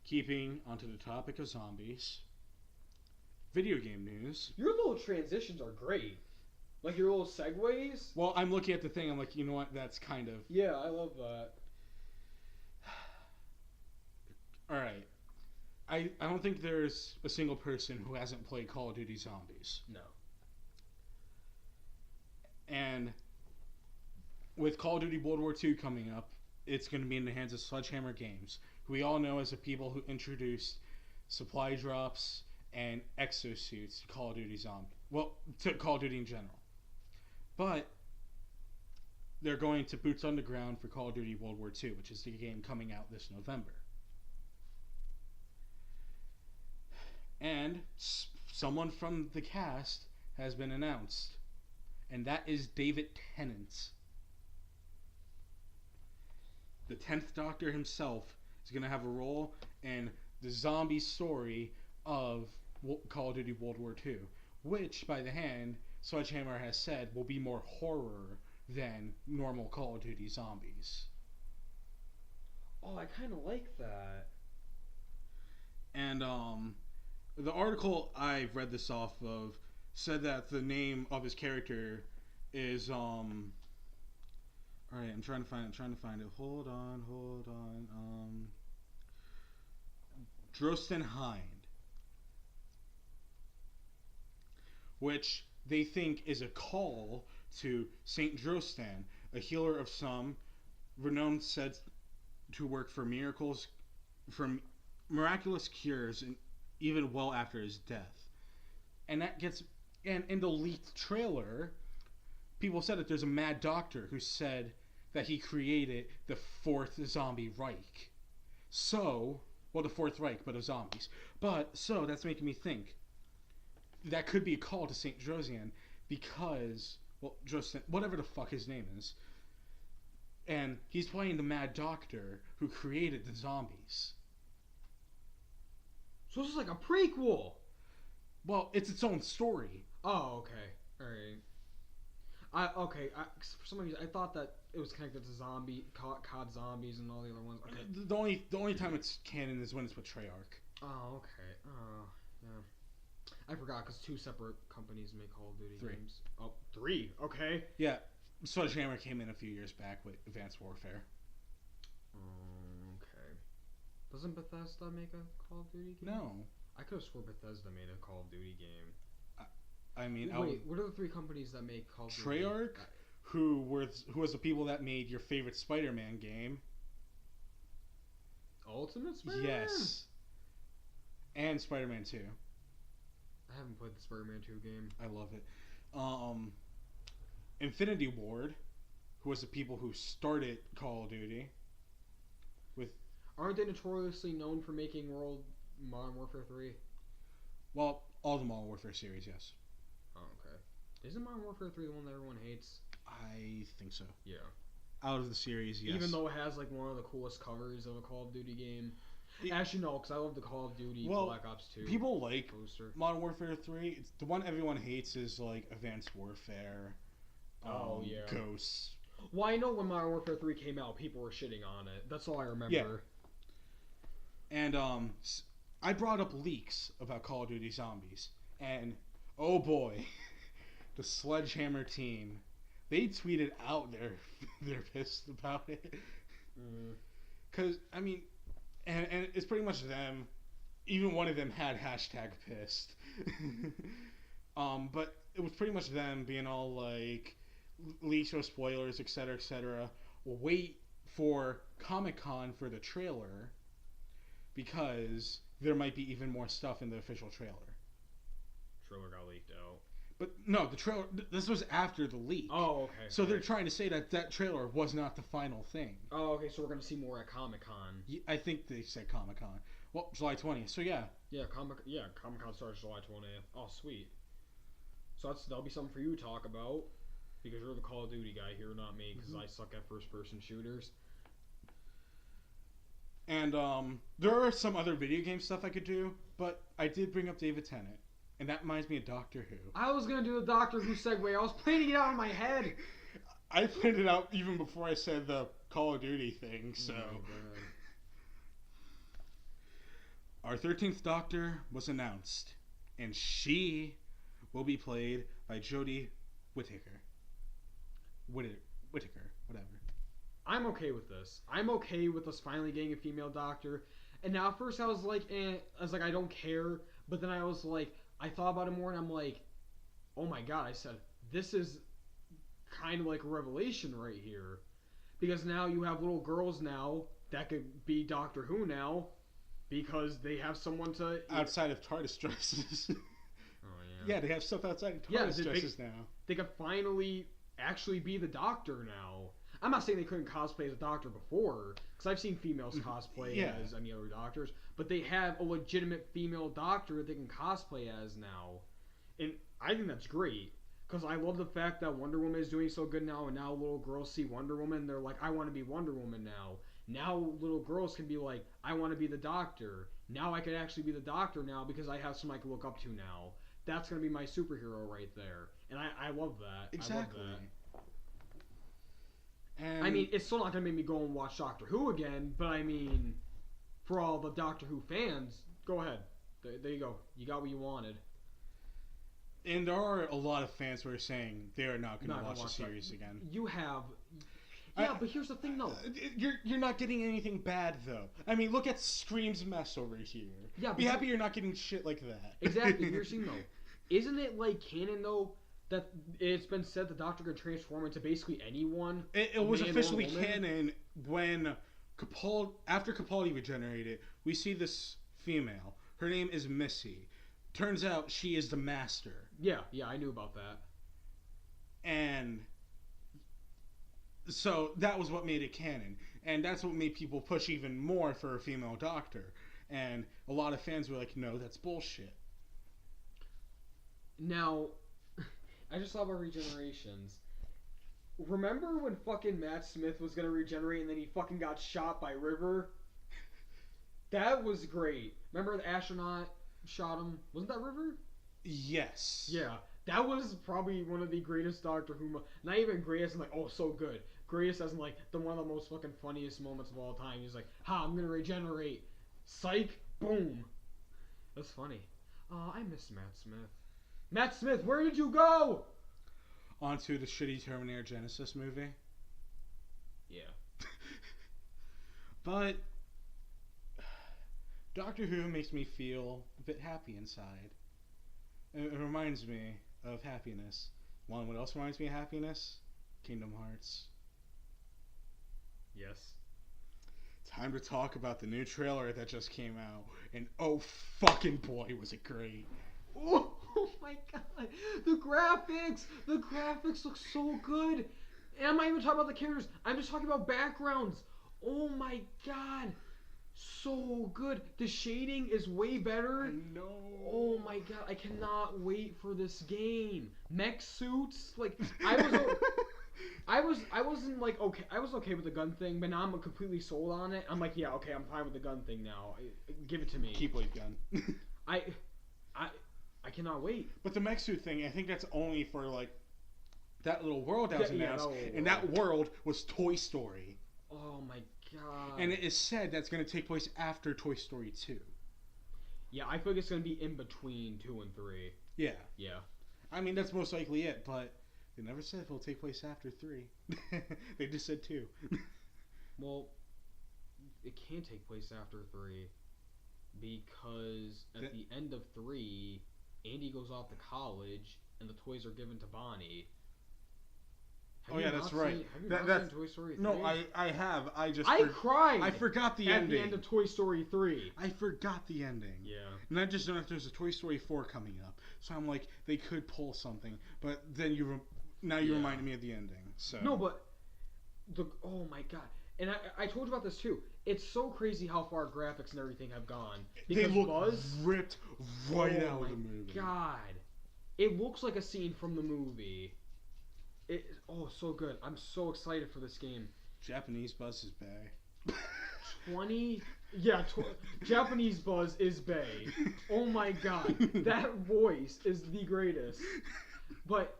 Keeping onto the topic of zombies, video game news. Your little transitions are great. Like your little segues. Well, I'm looking at the thing. I'm like, you know what? That's kind of... yeah, I love that. Alright. I don't think there's a single person who hasn't played Call of Duty Zombies. No. And with Call of Duty World War II coming up, it's going to be in the hands of Sledgehammer Games, who we all know as the people who introduced supply drops and exosuits to Call of Duty Zombie. Well, to Call of Duty in general. But they're going to boots on the ground for Call of Duty World War II, which is the game coming out this November. And someone from the cast has been announced, and that is David Tennant. The 10th Doctor himself is going to have a role in the zombie story of Call of Duty World War II, which, by the hand, Sledgehammer has said will be more horror than normal Call of Duty zombies. Oh, I kind of like that. And, the article I've read this off of said that the name of his character is, alright, I'm trying to find it. Hold on. Drosten Hind. Which they think is a call to Saint Drosten, a healer of some, renowned said to work for miraculous cures, and even well after his death. And that gets... And in the leaked trailer, people said that there's a mad doctor who said that he created the fourth zombie Reich. So... Well, the Fourth Reich, but of zombies. So, that's making me think that could be a call to St. Josian because... Well, Josian... Whatever the fuck his name is. And he's playing the mad doctor who created the zombies. So this is like a prequel. Well, it's its own story. Oh, okay. Alright. For some reason, I thought that it was connected to COD Zombies and all the other ones. Okay. The only time it's canon is when it's with Treyarch. Oh, okay. Oh, yeah. I forgot because 2 separate companies make Call of Duty 3 games. Oh, 3. Okay. Yeah. Sledgehammer came in a few years back with Advanced Warfare. Okay. Doesn't Bethesda make a Call of Duty game? No. I could have swore Bethesda made a Call of Duty game. I mean, wait, what are the 3 companies that make Call of Duty? Treyarch, who was the people that made your favorite Spider-Man game. Ultimate Spider-Man? Yes. And Spider-Man 2. I haven't played the Spider-Man 2 game. I love it. Infinity Ward, who was the people who started Call of Duty. Aren't they notoriously known for making Modern Warfare 3? Well, all the Modern Warfare series, yes. Oh, okay. Isn't Modern Warfare 3 the one that everyone hates? I think so. Yeah. Out of the series, yes. Even though it has like one of the coolest covers of a Call of Duty game. Actually, no, because I love the Call of Duty Black Ops 2 people like poster. Modern Warfare 3. It's the one everyone hates is like Advanced Warfare. Yeah. Ghosts. Well, I know when Modern Warfare 3 came out, people were shitting on it. That's all I remember. Yeah. And I brought up leaks about Call of Duty Zombies, and oh boy, the Sledgehammer team, they tweeted out they're pissed about it. Because I mean, and it's pretty much them. Even one of them had #pissed. But it was pretty much them being all like, leaks or spoilers, etc., etc. Wait for Comic-Con for the trailer, because there might be even more stuff in the official trailer. Trailer got leaked out. But no, the trailer. This was after the leak. Oh, okay. So they're trying to say that trailer was not the final thing. Oh, okay. So we're gonna see more at Comic-Con. I think they said Comic-Con. Well, July 20th. So yeah. Yeah, Comic-Con starts July 20th. Oh, sweet. So that'll be something for you to talk about, because you're the Call of Duty guy here, not me, because I suck at first-person shooters. And there are some other video game stuff I could do, but I did bring up David Tennant, and that reminds me of Doctor Who. I was gonna do the Doctor Who segue. I was planning it out in my head. I planned it out even before I said the Call of Duty thing. So, our 13th Doctor was announced, and she will be played by Jodie Whittaker. Whittaker, whatever. I'm okay with this. I'm okay with us finally getting a female Doctor. And now at first I was like, I don't care. But then I was like, I thought about it more, and I'm like, oh my god, I said, this is kind of like a revelation right here. Because now you have little girls now that could be Doctor Who now, because they have someone to... Outside of TARDIS dresses. Oh, yeah. Yeah, they have stuff outside of TARDIS dresses now. They could finally actually be the Doctor now. I'm not saying they couldn't cosplay as a Doctor before, because I've seen females cosplay as any other Doctors, but they have a legitimate female Doctor that they can cosplay as now. And I think that's great, because I love the fact that Wonder Woman is doing so good now, and now little girls see Wonder Woman, and they're like, I want to be Wonder Woman now. Now little girls can be like, I want to be the Doctor. Now I can actually be the Doctor now, because I have someone I can look up to now. That's going to be my superhero right there. And I love that. Exactly. I love that. And I mean, it's still not going to make me go and watch Doctor Who again, but I mean, for all the Doctor Who fans, go ahead. There you go. You got what you wanted. And there are a lot of fans who are saying they are not going to watch the series again. You have... Yeah, but here's the thing, though. You're not getting anything bad, though. I mean, look at Scream's mess over here. Yeah, Be happy you're not getting shit like that. Exactly. Here's the thing, though. Isn't it like canon, though, that it's been said the Doctor could transform into basically anyone? It was officially canon when after Capaldi regenerated, we see this female. Her name is Missy. Turns out she is the master. Yeah, I knew about that. And so that was what made it canon. And that's what made people push even more for a female doctor. And a lot of fans were like, no, that's bullshit. Now, I just saw about regenerations. Remember when fucking Matt Smith was gonna regenerate and then he fucking got shot by River? That was great. Remember the astronaut shot him? Wasn't that River? Yes. Yeah. That was probably one of the greatest Doctor Who... Not even greatest, like, oh, so good. Greatest as in, like, one of the most fucking funniest moments of all time. He's like, ha, I'm gonna regenerate. Psych. Boom. That's funny. Oh, I miss Matt Smith. Matt Smith, where did you go? Onto the shitty Terminator Genesis movie. Yeah. But Doctor Who makes me feel a bit happy inside. It reminds me of happiness. What else reminds me of happiness? Kingdom Hearts. Yes. Time to talk about the new trailer that just came out. And oh fucking boy, was it great. Oh my god. The graphics look so good. And I'm not even talking about the characters. I'm just talking about backgrounds. Oh my god. So good. The shading is way better. I know. Oh my god. I cannot wait for this game. Mech suits. Like, I wasn't like okay. I was okay with the gun thing, but now I'm completely sold on it. I'm like, yeah, okay, I'm fine with the gun thing now. Give it to me. Keyblade gun. I cannot wait. But the mech suit thing, I think that's only for like that little world that was announced, that and that world was Toy Story. Oh my god. And it is said that's going to take place after Toy Story 2. Yeah, I feel like it's going to be in between 2 and 3. Yeah. Yeah. I mean, that's most likely it, but they never said if it'll take place after 3. They just said 2. Well, it can take place after 3 because at the end of 3, Andy goes off to college and the toys are given to Bonnie. That's right. Have you not seen Toy Story 3? No, I have. I cried. I forgot the ending. At the end of Toy Story 3. I forgot the ending. Yeah. And I just don't know if there's a Toy Story 4 coming up. So I'm like, they could pull something. But then you reminded me of the ending. So no, but oh my god. And I told you about this too. It's so crazy how far graphics and everything have gone. Because they look ripped right out of the movie. God. It looks like a scene from the movie. So good. I'm so excited for this game. Japanese Buzz is bae. Japanese Buzz is bae. Oh my god. That voice is the greatest. But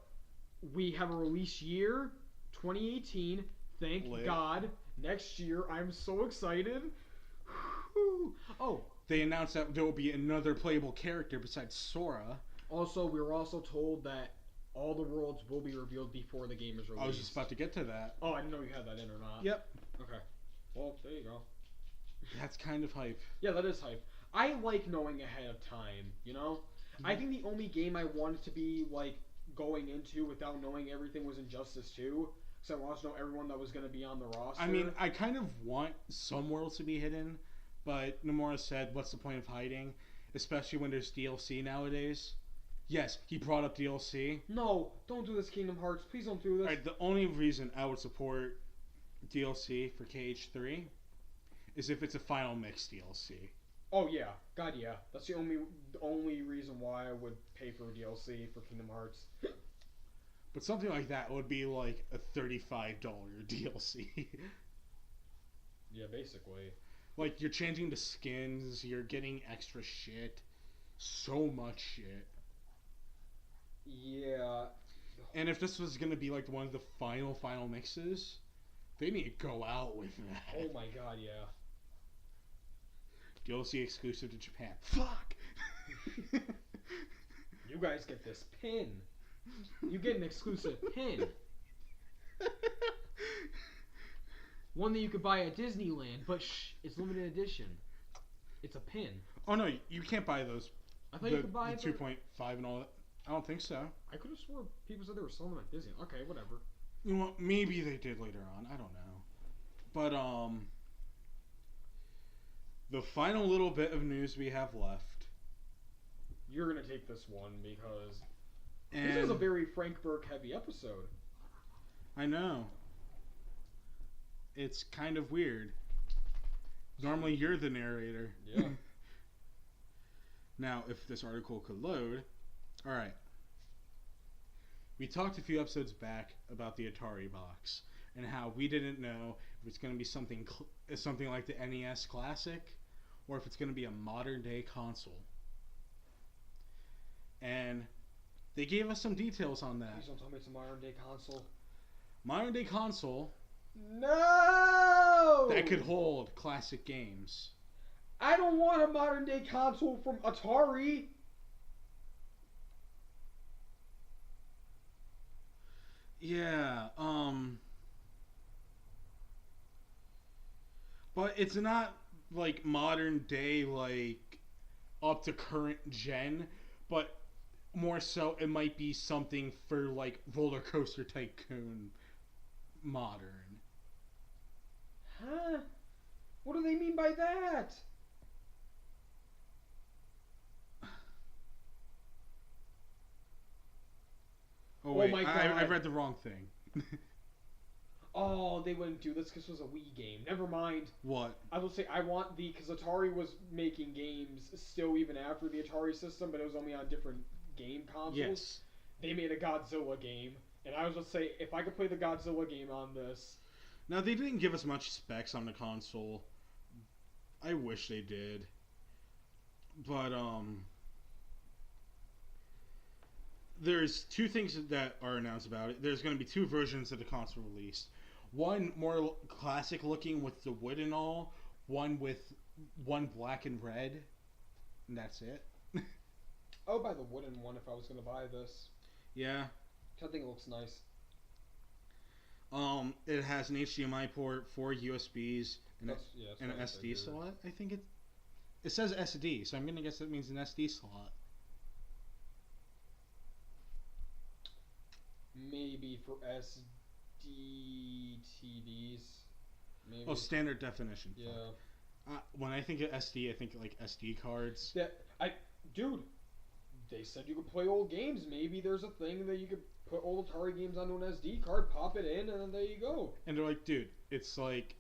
we have a release year, 2018. Thank God. Next year, I'm so excited. Oh. They announced that there will be another playable character besides Sora. Also, we were also told that all the worlds will be revealed before the game is released. I was just about to get to that. Oh, I didn't know you had that in or not. Yep. Okay. Well, there you go. That's kind of hype. Yeah, that is hype. I like knowing ahead of time, you know? Mm-hmm. I think the only game I wanted to be, like, going into without knowing everything was Injustice 2. Because I wanted to know everyone that was going to be on the roster. I mean, I kind of want some worlds to be hidden, but Nomura said, what's the point of hiding? Especially when there's DLC nowadays. Yes, he brought up DLC. No, don't do this, Kingdom Hearts. Please don't do this. Alright, the only reason I would support DLC for KH3 is if it's a final mix DLC. Oh yeah, God yeah. That's the only reason why I would pay for DLC for Kingdom Hearts. But something like that would be like a $35 DLC. Yeah, basically. Like, you're changing the skins, you're getting extra shit. So much shit. Yeah. And if this was going to be like one of the final mixes, they need to go out with that. Oh my god, yeah. DLC exclusive to Japan. Fuck! You guys get this pin. You get an exclusive pin. One that you could buy at Disneyland, but it's limited edition. It's a pin. Oh no, you can't buy those. I thought you could buy the 2.5 and all that. I don't think so. I could have swore people said they were selling them at Disney. Okay, whatever. You know what? Maybe they did later on. I don't know. But the final little bit of news we have left. You're gonna take this one because And this is a very Frank Burke heavy episode. I know. It's kind of weird. Normally you're the narrator. Yeah. Now, if this article could load. Alright. We talked a few episodes back about the Atari box and how we didn't know if it's going to be something like the NES Classic or if it's going to be a modern day console. And they gave us some details on that. Please don't tell me it's a modern day console. Modern day console. No! That could hold classic games. I don't want a modern day console from Atari. Yeah, but it's not like modern day, like up to current gen, but more so it might be something for like Roller Coaster Tycoon modern. Huh? What do they mean by that? Oh wait, my God. I read the wrong thing. Oh, they wouldn't do this because it was a Wii game. Never mind. What? I will say I want because Atari was making games still even after the Atari system, but it was only on different game consoles. Yes. They made a Godzilla game, and I was just say if I could play the Godzilla game on this. Now they didn't give us much specs on the console. I wish they did. But there's two things that are announced about it. There's going to be two versions of the console released. One more classic looking with the wood and all. One with one black and red. And that's it. I would buy the wooden one if I was going to buy this. Yeah. I think it looks nice. It has an HDMI port, 4 USBs, and an SD slot. I think it says SD, so I'm going to guess that means an SD slot. Maybe for SD TVs. Maybe. Oh, standard definition. Yeah. When I think of SD, I think like SD cards. Dude, they said you could play old games. Maybe there's a thing that you could put old Atari games onto an SD card, pop it in, and then there you go. And they're like, dude, it's like,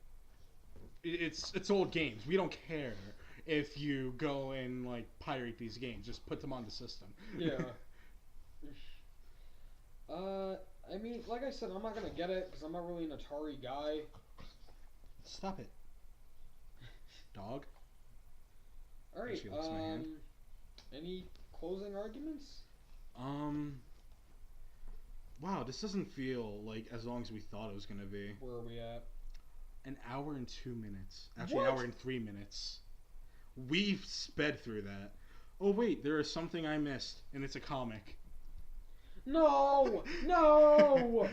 it's old games. We don't care if you go and like pirate these games. Just put them on the system. Yeah. I mean, like I said, I'm not gonna get it because I'm not really an Atari guy. Stop it, dog. All right. She licks my hand. Any closing arguments? Wow, this doesn't feel like as long as we thought it was gonna be. Where are we at? An hour and 2 minutes. Actually, What? an hour and 3 minutes. We've sped through that. Oh wait, there is something I missed, and it's a comic. No! No!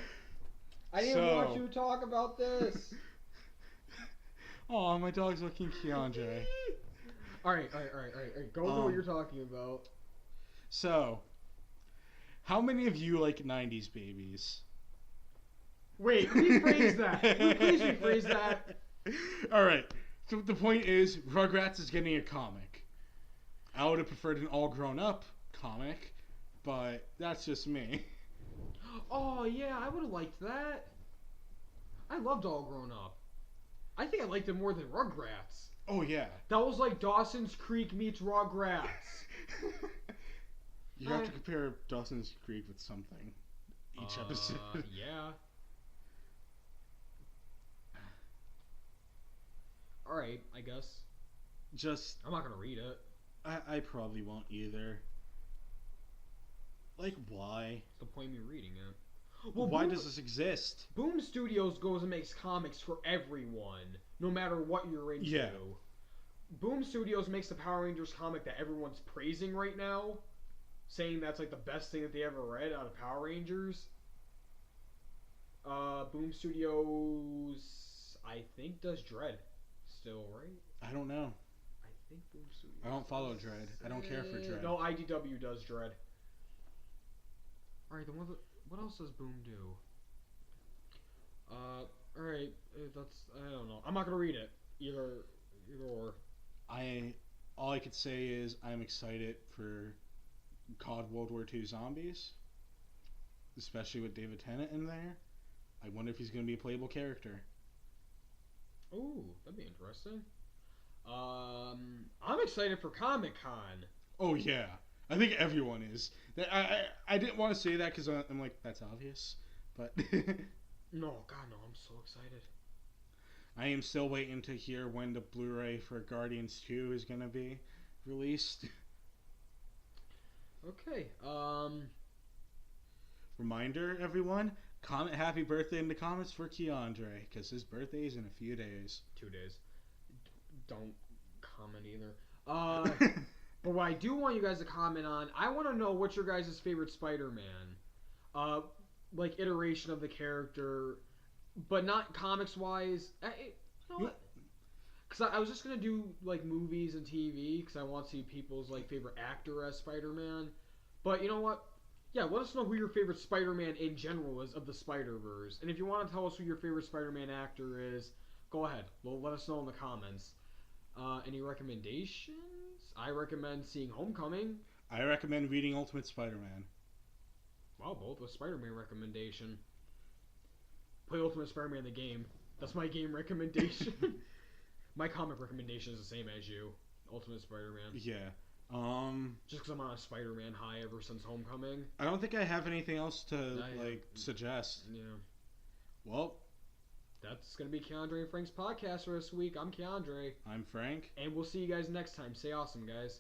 I didn't want you to talk about this. Oh, my dog's looking Keondre. Alright. Go to what you're talking about. So, how many of you like 90s babies? Wait, rephrase that. Please rephrase that. Alright, so the point is, Rugrats is getting a comic. I would have preferred an all-grown-up comic, but that's just me. Oh, yeah, I would have liked that. I loved All Grown Up. I think I liked it more than Rugrats. Oh, yeah. That was like Dawson's Creek meets Rugrats. You have to compare Dawson's Creek with something each episode. Yeah. Alright, I guess. I'm not gonna read it. I probably won't either. Like, why? What's the point of me reading it? Well, why does this exist? Boom Studios goes and makes comics for everyone, no matter what you're into. Yeah. Boom Studios makes the Power Rangers comic that everyone's praising right now, saying that's like the best thing that they ever read out of Power Rangers. Boom Studios, I think, does Dread still, right? I don't know. I think Boom Studios. I don't follow Dread. I don't care for Dread. No, IDW does Dread. Alright, then what else does Boom do? Alright, I don't know. I'm not gonna read it. Either or. I all I could say is I'm excited for COD World War II Zombies, especially with David Tennant in there. I wonder if he's going to be a playable character. Ooh, that'd be interesting. I'm excited for Comic Con. Oh yeah, I think everyone is. I didn't want to say that because I'm like that's obvious, but No, God, no, I'm so excited. I am still waiting to hear when the Blu-ray for Guardians 2 is going to be released. Okay. Reminder, everyone, comment happy birthday in the comments for Keondre, because his birthday is in a few days. 2 days. Don't comment either. But what I do want you guys to comment on, I want to know what's your guys' favorite Spider-Man. Like iteration of the character, but not comics-wise. You know what? Because I was just gonna do like movies and TV, because I want to see people's like favorite actor as Spider-Man. But you know what? Yeah, let us know who your favorite Spider-Man in general is of the Spider-Verse. And if you want to tell us who your favorite Spider-Man actor is, go ahead. Well, let us know in the comments. Any recommendations? I recommend seeing Homecoming. I recommend reading Ultimate Spider-Man. Wow, both a Spider-Man recommendation. Play Ultimate Spider-Man the game. That's my game recommendation. My comic recommendation is the same as you. Ultimate Spider-Man. Yeah. Just because I'm on a Spider-Man high ever since Homecoming. I don't think I have anything else to suggest. Yeah. Well, that's gonna be Keondre and Frank's podcast for this week. I'm Keondre. I'm Frank. And we'll see you guys next time. Stay awesome, guys.